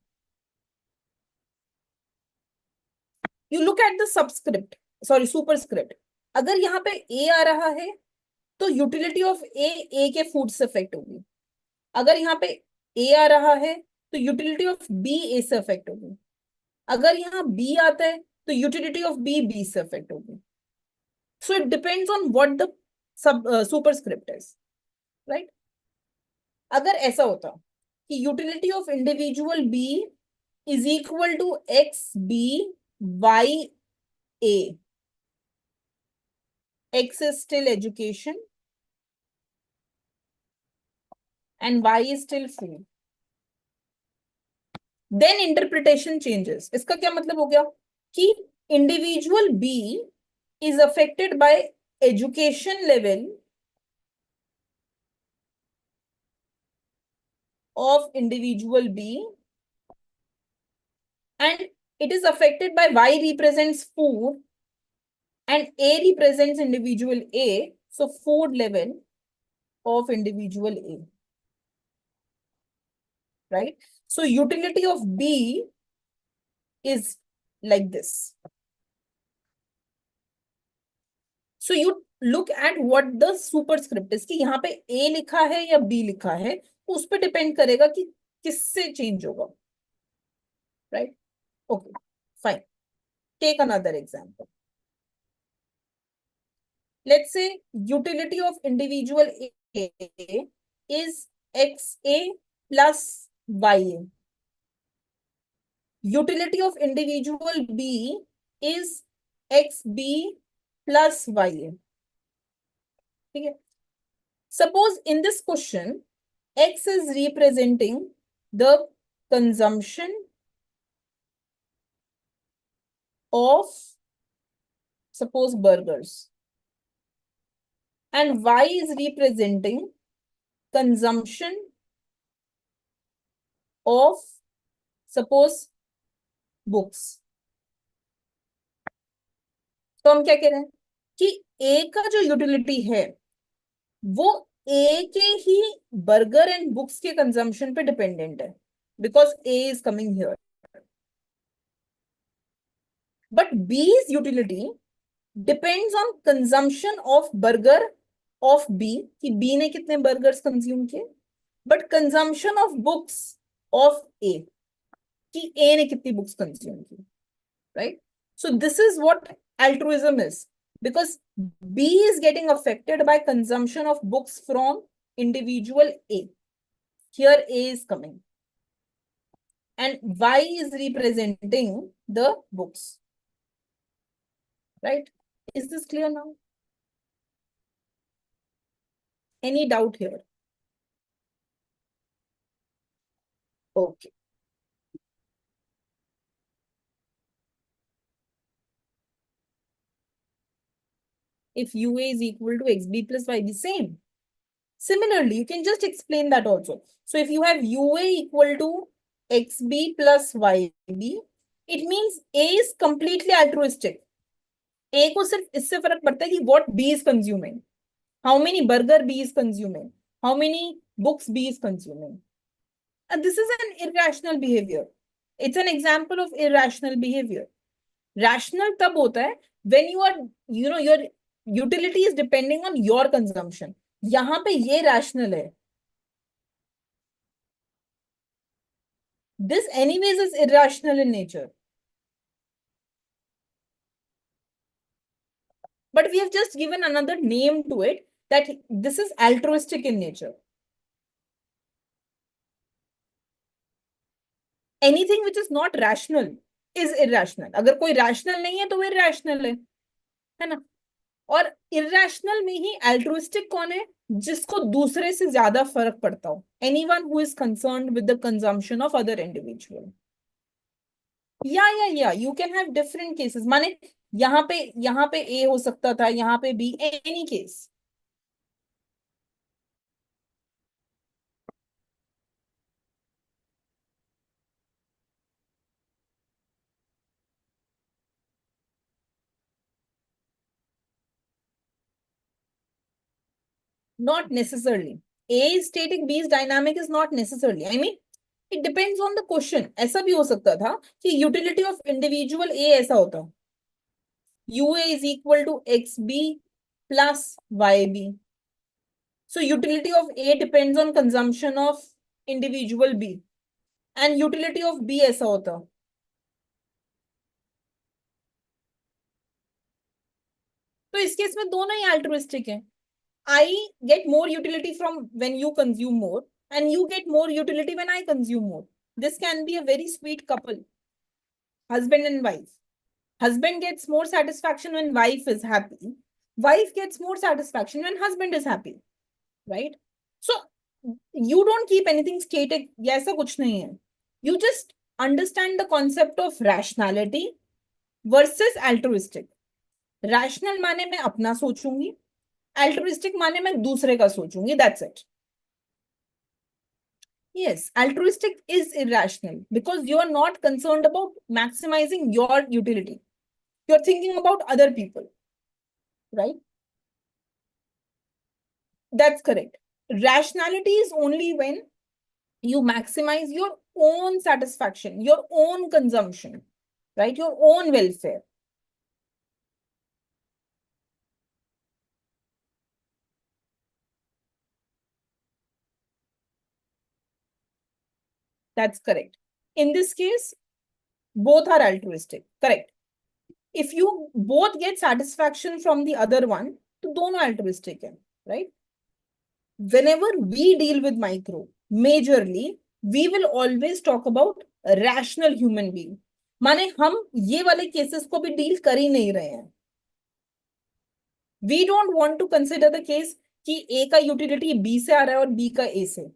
You look at the superscript. अगर यहाँ पे A आ रहा है तो utility of ए के फूड से अफेक्ट होगी. अगर यहाँ पे A आ रहा है तो यूटिलिटी ऑफ B A से अफेक्ट होगी. अगर यहाँ B आता है तो यूटिलिटी ऑफ B से अफेक्ट होगी. So it depends on what the superscript is, right? अगर ऐसा होता कि utility of individual B is equal to X B Y A, X is still education and Y is still food, then interpretation changes. इसका क्या मतलब हो गया कि individual B is affected by education level of individual B and it is affected by Y represents food and A represents individual A, so food level of individual A, right? So utility of B is like this. So you look at what the superscript is कि यहाँ पे A लिखा है या B लिखा है, उस पे डिपेंड करेगा कि किससे चेंज होगा, right? Okay, fine. Take another example. Let's say utility of individual A is XA plus YA. Utility of individual B is XB plus YA. ठीक है? Suppose in this question, X is representing the consumption of, suppose, burgers, and Y is representing consumption of, suppose, books. तो हम क्या कह रहे हैं कि A का जो यूटिलिटी है वो A के ही बर्गर एंड बुक्स के कंजम्पशन पे डिपेंडेंट है, because A is coming here. But B's utility depends on consumption of burger of B, कि B ने कितने बर्गर्स कंज्यूम किए, but consumption of books of A, कि A ने कितनी बुक्स कंज्यूम की, right? So this is what altruism is, because B is getting affected by consumption of books from individual A. Here A is coming and Y is representing the books, right? Is this clear now? Any doubt here? Okay. If UA is equal to XB plus YB, same. Similarly, you can just explain that also. So if you have UA equal to XB plus YB, it means A is completely altruistic. A को सिर्फ इससे फर्क पड़ता है कि what B is consuming, how many burger B is consuming, how many books B is consuming. This is an irrational behavior. It's an example of irrational behavior. Rational तब होता है when you are, your utility is depending on your consumption. यहाँ पे ये rational है. This anyways is irrational in nature. But we have just given another name to it, that this is altruistic in nature. Anything which is not rational is irrational. अगर कोई rational नहीं है तो वो irrational है ना. और इरेशनल में ही एल्ट्रुइस्टिक कौन है, जिसको दूसरे से ज्यादा फर्क पड़ता हो. Anyone who is concerned with the consumption of other individual. या you can have different cases. माने यहाँ पे ए हो सकता था, यहाँ पे B, any case. Not necessarily. A is static, B is dynamic is not necessarily. I mean, it depends on the question. ऐसा भी हो सकता था कि utility of individual A ऐसा होता. UA is equal to XB plus YB. So utility of A depends on consumption of individual B. And utility of B ऐसा होता. तो इस केस में दोनों ही altruistic हैं. I get more utility from when you consume more, and you get more utility when I consume more. This can be a very sweet couple, husband and wife. Husband gets more satisfaction when wife is happy. Wife gets more satisfaction when husband is happy, right? So you don't keep anything static. ऐसा कुछ नहीं है. You just understand the concept of rationality versus altruistic. Rational माने मैं अपना सोचूंगी, altruistic माने मैं दूसरे का सोचूंगी. That's it. Yes, altruistic is irrational because you are not concerned about maximizing your utility. You're thinking about other people, right? That's correct. Rationality is only when you maximize your own satisfaction, your own consumption, right? Your own welfare. That's correct. In this case, both are altruistic. Correct. If you both get satisfaction from the other one, तो दोनों altruistic है, right? Whenever we deal with micro, majorly, we will always talk about rational human being. माने हम ये वाले cases को भी deal कर ही नहीं रहे हैं. We don't want to consider the case कि A का utility B से आ रहा है और B का A से.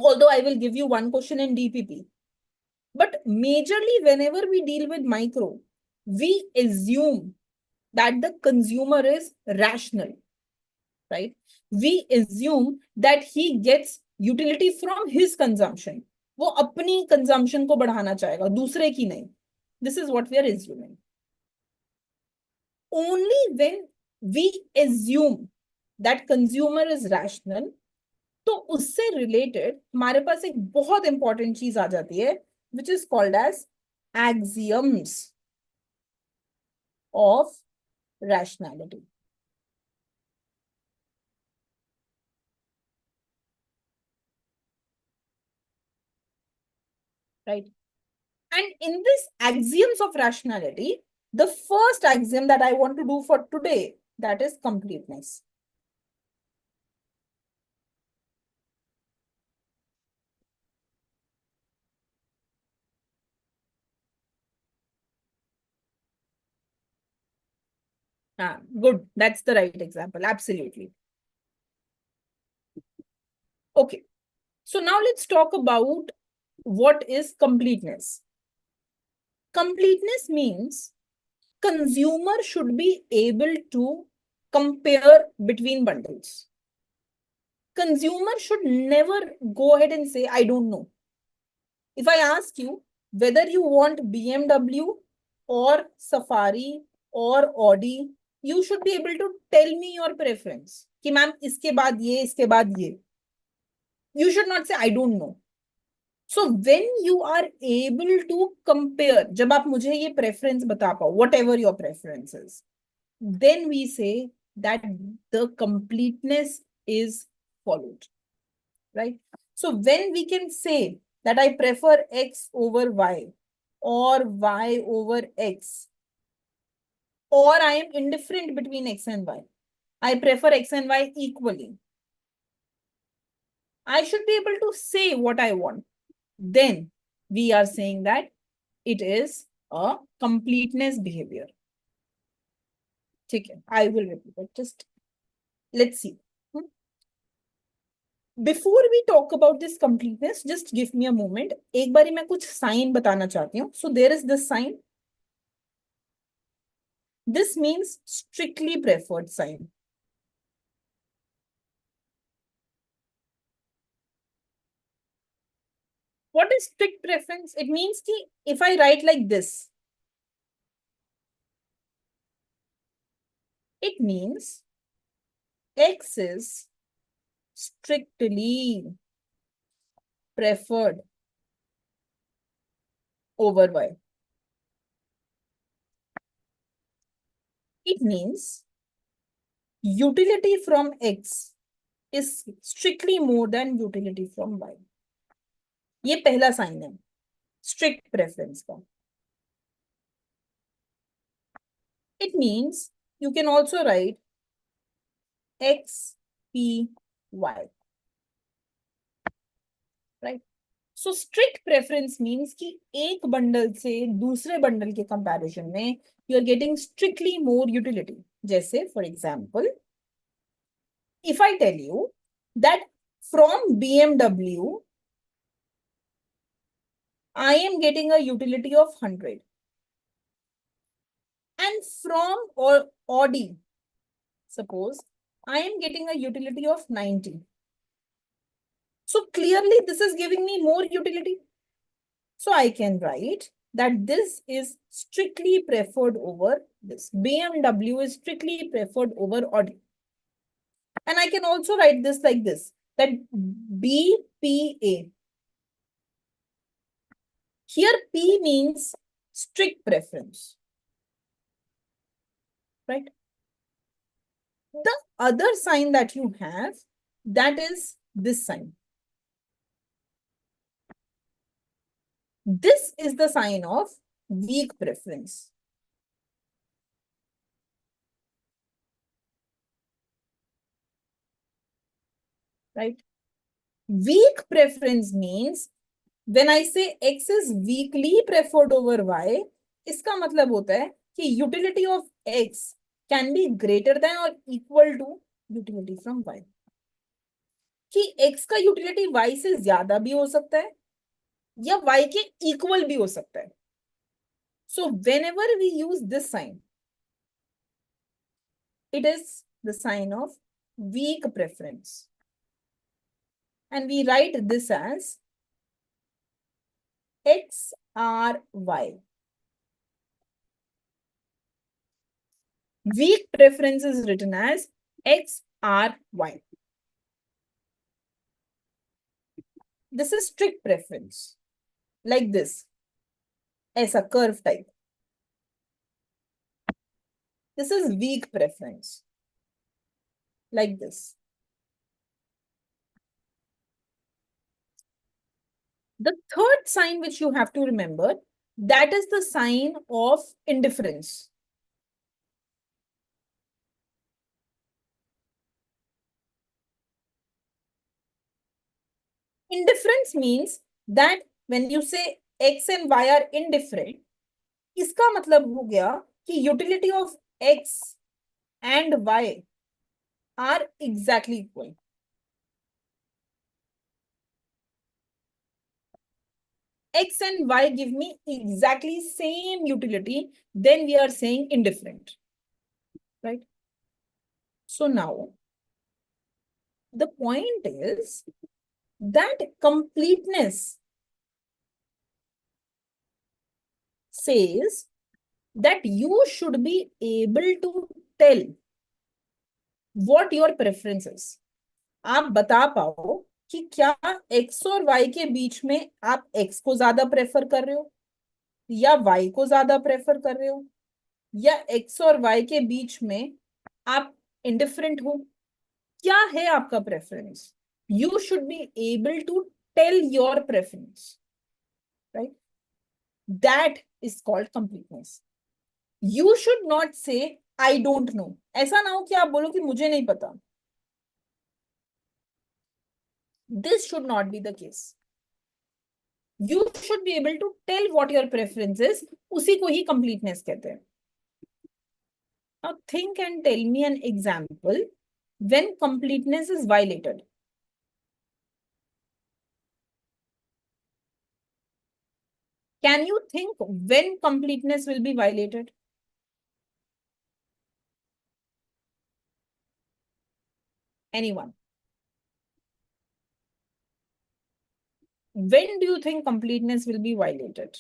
Although I will give you one question in DPP. But majorly, whenever we deal with micro, we assume that the consumer is rational, right? We assume that he gets utility from his consumption. वो अपनी consumption को बढ़ाना चाहेगा, दूसरे की नहीं. This is what we are assuming. Only when we assume that consumer is rational, तो उससे related हमारे पास एक बहुत important चीज आ जाती है, which is called as axioms of rationality. Right? And in this axioms of rationality, the first axiom that I want to do for today, that is completeness. Good. That's the right example. Absolutely. Okay. So now let's talk about what is completeness. Completeness means consumer should be able to compare between bundles. Consumer should never go ahead and say, I don't know. If I ask you whether you want BMW or Safari or OD, you should be able to tell me your preference. कि ma'am इसके बाद ये, इसके बाद ये. You should not say I don't know. So when you are able to compare, जब आप मुझे ये preference बता पाओ, whatever your preference is, then we say that the completeness is followed, right? So when we can say that I prefer X over Y or Y over X, or I am indifferent between X and Y, I prefer X and Y equally, I should be able to say what I want. Then we are saying that it is a completeness behavior. Okay, I will repeat it. Just let's see. Before we talk about this completeness, just give me a moment. एक बारी मैं कुछ sign बताना चाहती हूँ. So there is this sign. This means strictly preferred sign. What is strict preference? It means कि if I write like this, it means X is strictly preferred over Y. It means utility from X is strictly more than utility from Y. ये पहला sign है strict preference का. It means you can also write X, P, Y. Right? So strict preference means कि एक bundle से दूसरे bundle के comparison में you are getting strictly more utility. जैसे for example, if I tell you that from BMW, I am getting a utility of 100. And from Audi, suppose I am getting a utility of 90. So clearly this is giving me more utility. So I can write that this is strictly preferred over this. BMW is strictly preferred over Audi. And I can also write this like this, that BPA. Here P means strict preference. Right? The other sign that you have, that is this sign. This is the sign of weak preference. Right? Weak preference means when I say X is weakly preferred over Y, इसका मतलब होता है कि utility of X can be greater than or equal to utility from Y. कि X का utility Y से ज्यादा भी हो सकता है या Y के equal भी हो सकता है. So whenever we use this sign, it is the sign of weak preference. And we write this as XRY. Weak preference is written as XRY. This is strict preference, like this, as a curve type. This is weak preference, like this. The third sign which you have to remember, that is the sign of indifference. Indifference means that when you say X and Y are indifferent, इसका मतलब हो गया कि utility of X and Y are exactly equal. X and Y give me exactly same utility, then we are saying indifferent, right? So now, the point is that completeness says that you should be able to tell what your preference is. आप बता पाओ कि क्या x और y के बीच में आप x को ज्यादा प्रेफर कर रहे हो या y को ज्यादा प्रेफर कर रहे हो, या x और y के बीच में आप इंडिफरेंट हो, क्या है आपका preference. You should be able to tell your preference, right. That is called completeness. You should not say I don't know. ऐसा ना हो कि आप बोलो कि मुझे नहीं पता. This should not be the case. You should be able to tell what your preference is. उसी को ही कंप्लीटनेस कहते हैं. Now think and tell me an example when completeness is violated. Can you think when completeness will be violated? Anyone? When do you think completeness will be violated?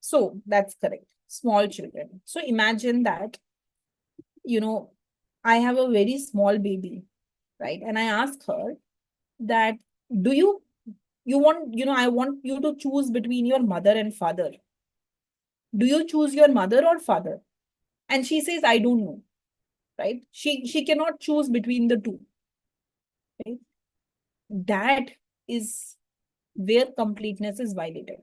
So that's correct. Small children. So imagine that, I have a very small baby, right? And I ask her that, do you want, I want you to choose between your mother and father. Do you choose your mother or father? And she says, I don't know, right? She cannot choose between the two, right? That is where completeness is violated.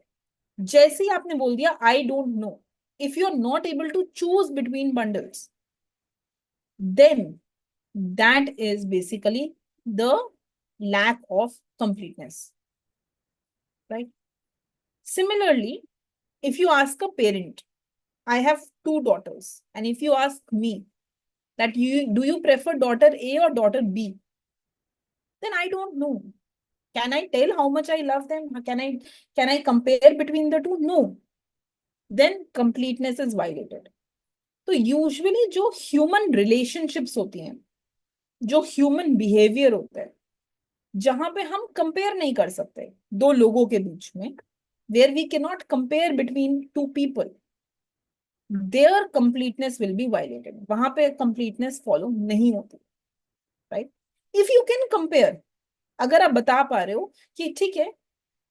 जैसे ही आपने बोल दिया I don't know, if you are not able to choose between bundles, then that is basically the lack of completeness, right? Similarly, if you ask a parent, I have two daughters, and if you ask me that do you prefer daughter A or daughter B, then I don't know. Can I tell how much I love them? Can I compare between the two? No. Then completeness is violated. तो usually जो human relationships होती हैं, जो human behaviour होता है, जहां पे हम कंपेयर नहीं कर सकते दो लोगों के बीच में, where we can not compare between two people, there completeness will be violated. वहां पे कंप्लीटनेस फॉलो नहीं होती, right. If you can compare, अगर आप बता पा रहे हो कि ठीक है,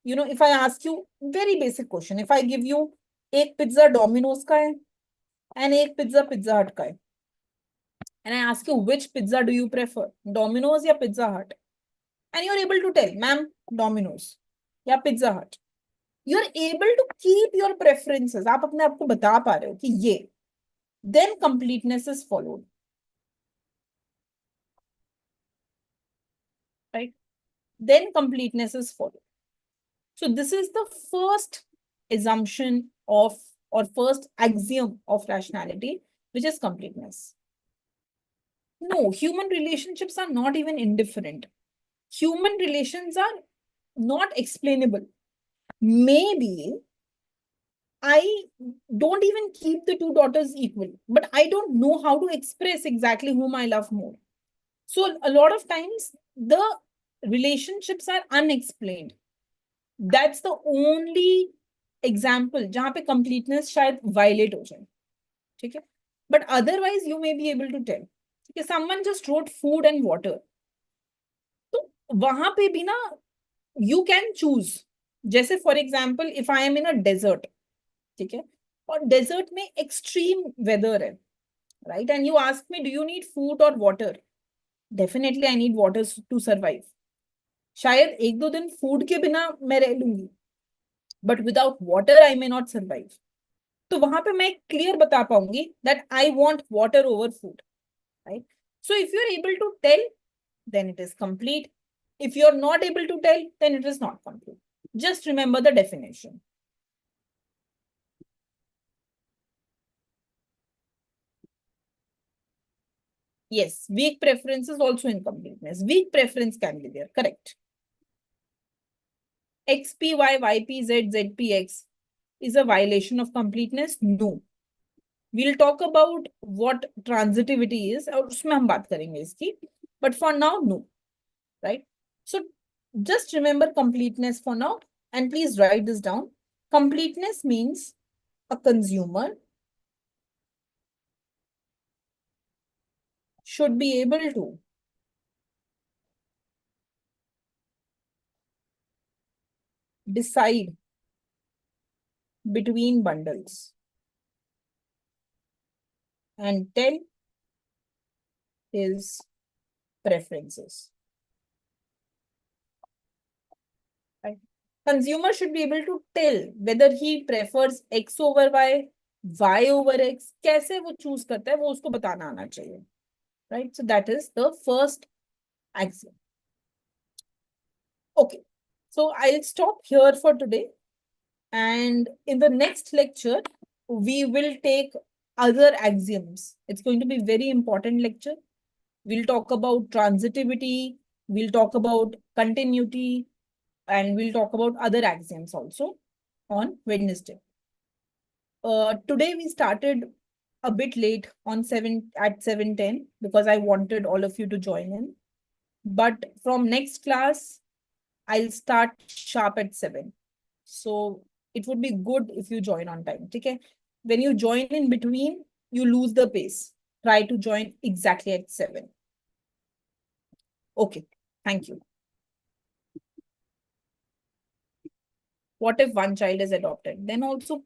if I ask you very basic question, if I give you एक पिज्जा डोमिनोज का है एंड एक पिज्जा पिज्जा हट का है, and I ask you which pizza do you prefer, Domino's या Pizza Hut, and you're able to tell, ma'am, Domino's या Pizza Hut, you're able to keep your preferences, आप अपने आप को बता पा रहे हो कि ये, then completeness is followed, right? Then completeness is followed. So this is the first assumption of, or first axiom of rationality, which is completeness. No, human relationships are not even indifferent. Human relations are not explainable. Maybe I don't even keep the two daughters equal, but I don't know how to express exactly whom I love more. So a lot of times the relationships are unexplained. That's the only example जहां पे completeness शायद violate हो जाए, ठीक है? But otherwise you may be able to tell. ठीक है? Someone just wrote food and water. तो वहां पे भी ना you can choose. जैसे for example if I am in a desert, ठीक है, और डेजर्ट में एक्सट्रीम वेदर है, right, and you ask me do you need food और water, definitely I need water to survive. शायद एक दो दिन फूड के बिना मैं रह लूंगी, but without water I may not survive. तो वहां पे मैं क्लियर बता पाऊंगी that I want water over food, right. So if you are able to tell, then it is complete. If you are not able to tell, then it is not complete. Just remember the definition. Yes, weak preference is also incompleteness. Weak preference can be there, correct. XP, Y, YP, Z, ZPX is a violation of completeness? No. We'll talk about what transitivity is, और उसमें हम बात करेंगे इसकी. But for now, no. Right? So Just remember completeness for now, and please write this down. Completeness means a consumer should be able to decide between bundles and tell his preferences. Right? Consumer should be able to tell whether he prefers X over Y over X. कैसे वो choose करता है वो उसको बताना आना चाहिए. Right? So that is the first axiom. Okay. So I'll stop here for today. And in the next lecture, we will take other axioms. It's going to be a very important lecture. We'll talk about transitivity, we'll talk about continuity, and we'll talk about other axioms also on Wednesday. Today we started a bit late on 7:10 because I wanted all of you to join in. But from next class, I'll start sharp at 7. So it would be good if you join on time. Okay? When you join in between, you lose the pace. Try to join exactly at 7. Okay. Thank you. What if one child is adopted? Then also,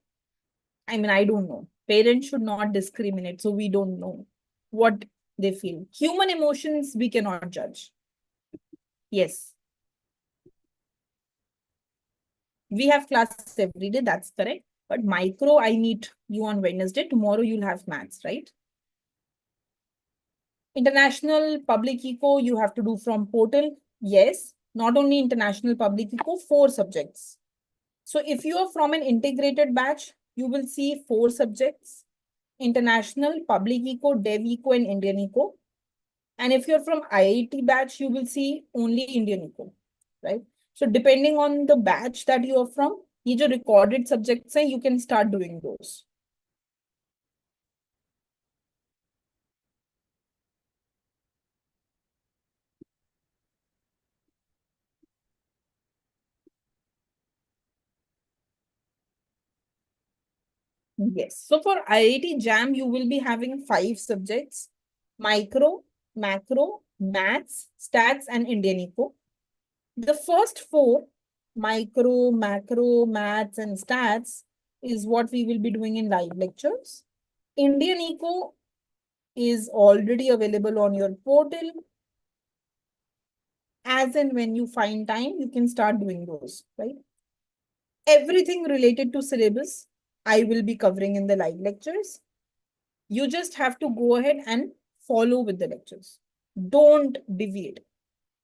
I mean, I don't know. Parents should not discriminate. So we don't know what they feel. Human emotions, we cannot judge. Yes. We have classes every day. That's correct. But micro, I meet you on Wednesday. Tomorrow you'll have maths, right? International public eco, you have to do from portal. Yes. Not only international public eco, 4 subjects. So if you are from an integrated batch, you will see 4 subjects: international, public eco, dev eco, and Indian eco. And if you're from IIT batch, you will see only Indian eco, right? So depending on the batch that you are from, these are recorded subjects, you can start doing those. Yes. So for IIT JAM, you will be having 5 subjects: micro, macro, maths, stats, and Indian eco. The first 4, micro, macro, maths, and stats, is what we will be doing in live lectures. Indian eco is already available on your portal. As and when you find time, you can start doing those, right? Everything related to syllabus, I will be covering in the live lectures. You just have to go ahead and follow with the lectures. Don't deviate.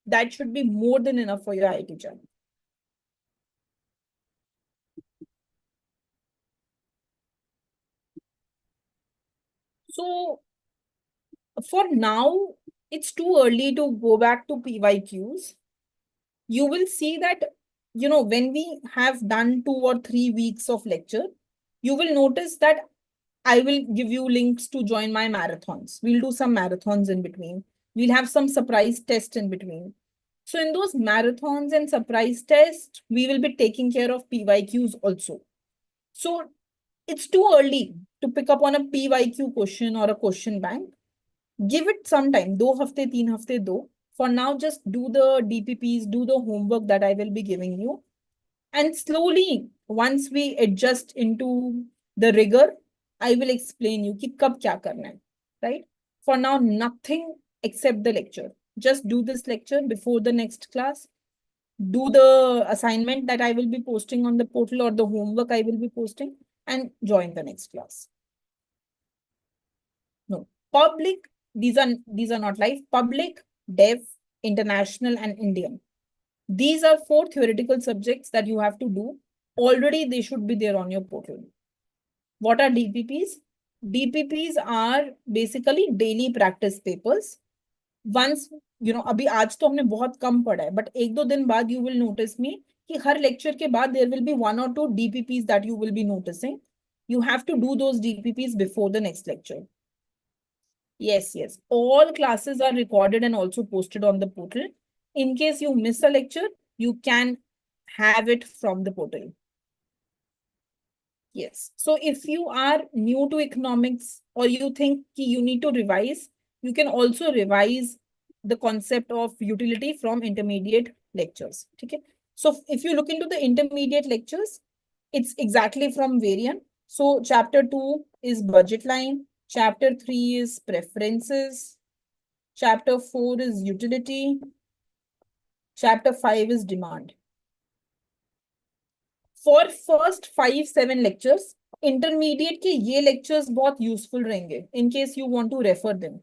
That should be more than enough for your IIT journey. So for now, it's too early to go back to PYQs. You will see that, when we have done 2 or 3 weeks of lecture, you will notice that I will give you links to join my marathons. We'll do some marathons in between. We'll have some surprise tests in between. So in those marathons and surprise tests, we will be taking care of PYQs also. So it's too early to pick up on a PYQ question or a question bank. Give it some time. 2 hafte, 3 hafte do. For now, just do the DPPs, do the homework that I will be giving you. And slowly, once we adjust into the rigor, I will explain you कि कब क्या करना है, right? For now, nothing except the lecture. Just do this lecture before the next class. Do the assignment that I will be posting on the portal or the homework I will be posting, and join the next class. No, public, these are not live. Public, dev, international, and Indian. These are 4 theoretical subjects that you have to do. Already they should be there on your portal. What are DPPs? DPPs are basically daily practice papers. Once, अभी आज तो हमने बहुत कम पढ़ा है, but 1-2 दिन बाद you will notice me कि हर lecture के बाद there will be 1 or 2 DPPs that you will be noticing. You have to do those DPPs before the next lecture. Yes, yes. All classes are recorded and also posted on the portal. In case you miss a lecture, you can have it from the portal. Yes. So if you are new to economics or you think you need to revise, you can also revise the concept of utility from intermediate lectures. Okay. So if you look into the intermediate lectures, it's exactly from variant. So chapter 2 is budget line. Chapter 3 is preferences. Chapter 4 is utility. Chapter 5 is demand. For first 5-7 lectures, intermediate के ये lectures बहुत useful रहेंगे in case you want to refer them,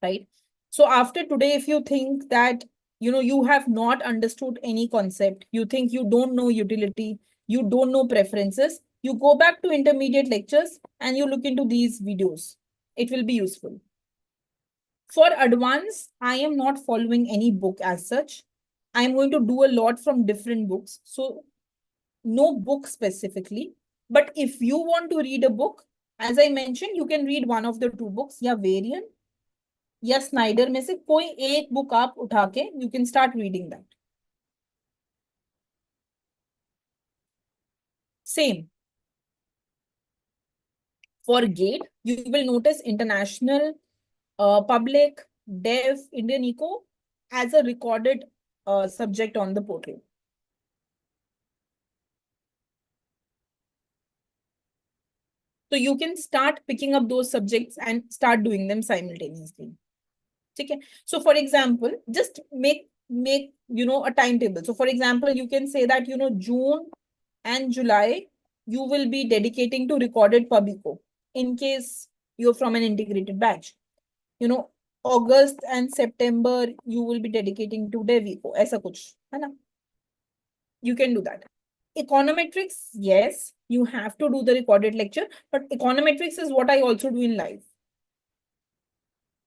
right? So after today, if you think that you have not understood any concept, you think you don't know utility, you don't know preferences, you go back to intermediate lectures and you look into these videos. It will be useful. For advanced, I am not following any book as such. I am going to do a lot from different books. So no book specifically, but if you want to read a book, as I mentioned, you can read one of the two books, या वेरियन या Snyder में से कोई एक book आप उठा के you can start reading that. Same for GATE, you will notice international, public, dev, Indian eco as a recorded subject on the portal. So you can start picking up those subjects and start doing them simultaneously. Okay. So for example, just make a timetable. So for example, you can say that June and July you will be dedicating to recorded Publico in case you're from an integrated batch. August and September you will be dedicating to Devico. ऐसा कुछ है ना? You can do that. Econometrics, yes, you have to do the recorded lecture, but econometrics is what I also do in live.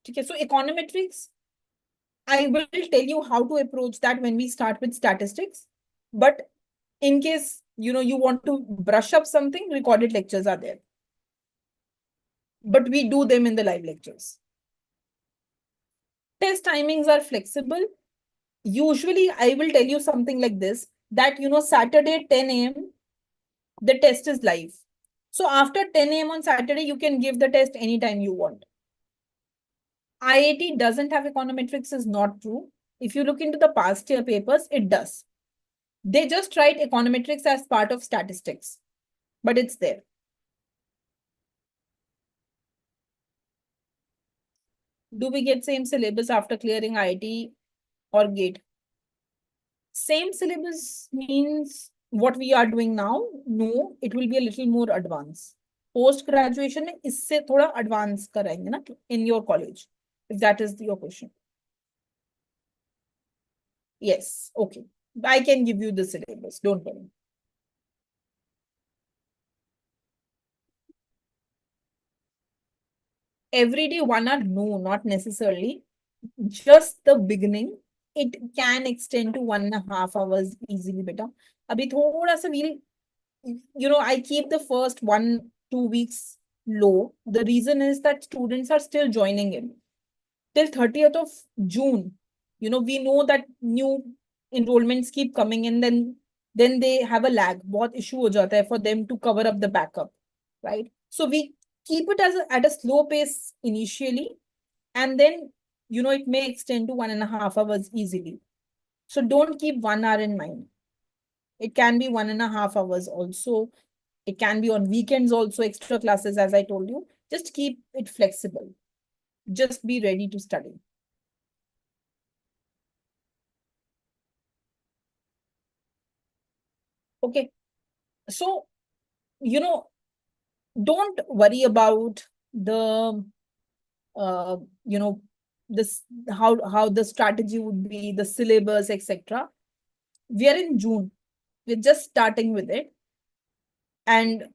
Okay, so econometrics, I will tell you how to approach that when we start with statistics. But in case you want to brush up something, recorded lectures are there. But we do them in the live lectures. Test timings are flexible. Usually, I will tell you something like this, that Saturday 10 a.m. the test is live. So after 10 a.m. on Saturday, you can give the test anytime you want. IIT doesn't have econometrics is not true. If you look into the past year papers, it does. They just write econometrics as part of statistics, but it's there. Do we get same syllabus after clearing IIT or GATE? Same syllabus means what we are doing now? No, it will be a little more advanced. Post graduation में इससे थोड़ा advance कराएंगे ना in your college, if that is your question. Yes, okay. I can give you the syllabus, don't worry. Every day 1 hour? No, not necessarily. Just the beginning. It can extend to 1.5 hours easily, beta. Abhi thoda sa we'll, I keep the first 1-2 weeks low. The reason is that students are still joining in. Till 30th of June, we know that new enrollments keep coming in, then they have a lag. Bahut issue ho jata hai for them to cover up the backup, right? So we keep it at a slow pace initially, and then it may extend to 1.5 hours easily. So don't keep 1 hour in mind. It can be 1.5 hours also. It can be on weekends also, extra classes, as I told you. Just keep it flexible. Just be ready to study. Okay. So, don't worry about the, this, how the strategy would be, the syllabus, etc. We are in June. We're just starting with it. And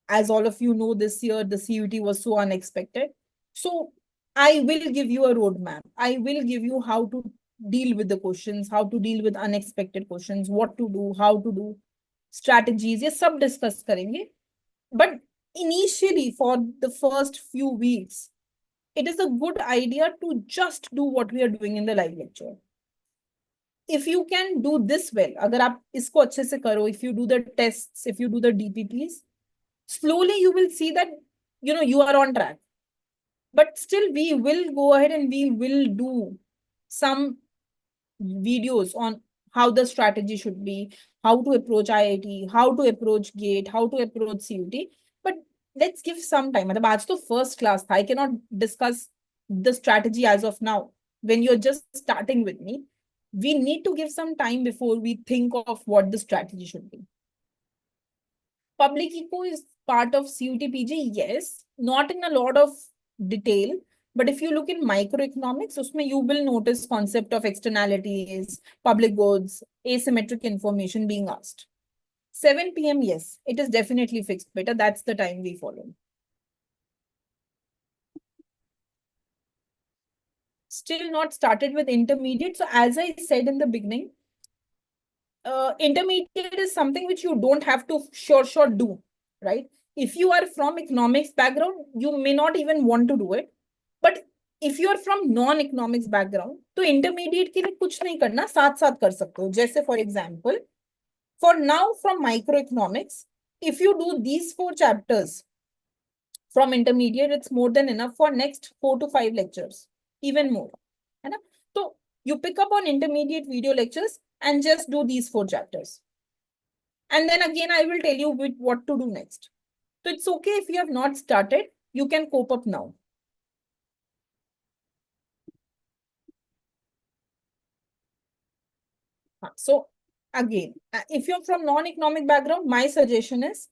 as all of you know, this year, the CUET was so unexpected. So I will give you a roadmap. I will give you how to deal with the questions, how to deal with unexpected questions, what to do, how to do, strategies. ये सब discuss करेंगे. But initially, for the first few weeks, it is a good idea to just do what we are doing in the live lecture. if you can do this well, अगर आप इसको अच्छे से करो, if you do the tests, if you do the DPPs, slowly you will see that you are on track. But still, we will go ahead and we will do some videos on how the strategy should be, how to approach IIT, how to approach GATE, how to approach CUT. But let's give some time. मतलब आज तो first class था. I cannot discuss the strategy as of now. When you're just starting with me, we need to give some time before we think of what the strategy should be. Public eco is part of CUT-PG, yes, not in a lot of detail. But if you look in microeconomics, usme you will notice concept of externalities, public goods, asymmetric information being asked. 7 p.m., yes, it is definitely fixed better. That's the time we follow. Still not started with intermediate. So as I said in the beginning, intermediate is something which you don't have to sure do, right? If you are from economics background, you may not even want to do it. But if you are from non-economics background, तो intermediate के लिए कुछ नहीं करना, साथ साथ कर सकते हो. जैसे for example, for now from microeconomics, if you do these 4 chapters from intermediate, it's more than enough for next 4 to 5 lectures, even more. है ना? So you pick up on intermediate video lectures and just do these 4 chapters. And then again, I will tell you what to do next. So it's okay if you have not started, you can cope up now. So again, if you're from non-economic background, my suggestion is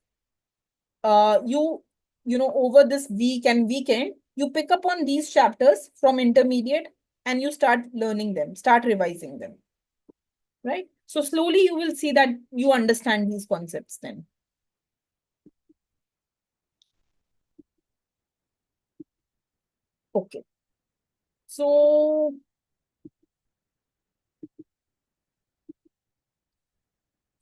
over this week and weekend, you pick up on these chapters from intermediate and you start learning them, start revising them. Right? So slowly you will see that you understand these concepts then. Okay. So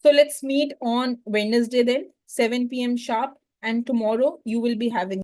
let's meet on Wednesday then, 7 p.m. sharp. And tomorrow you will be having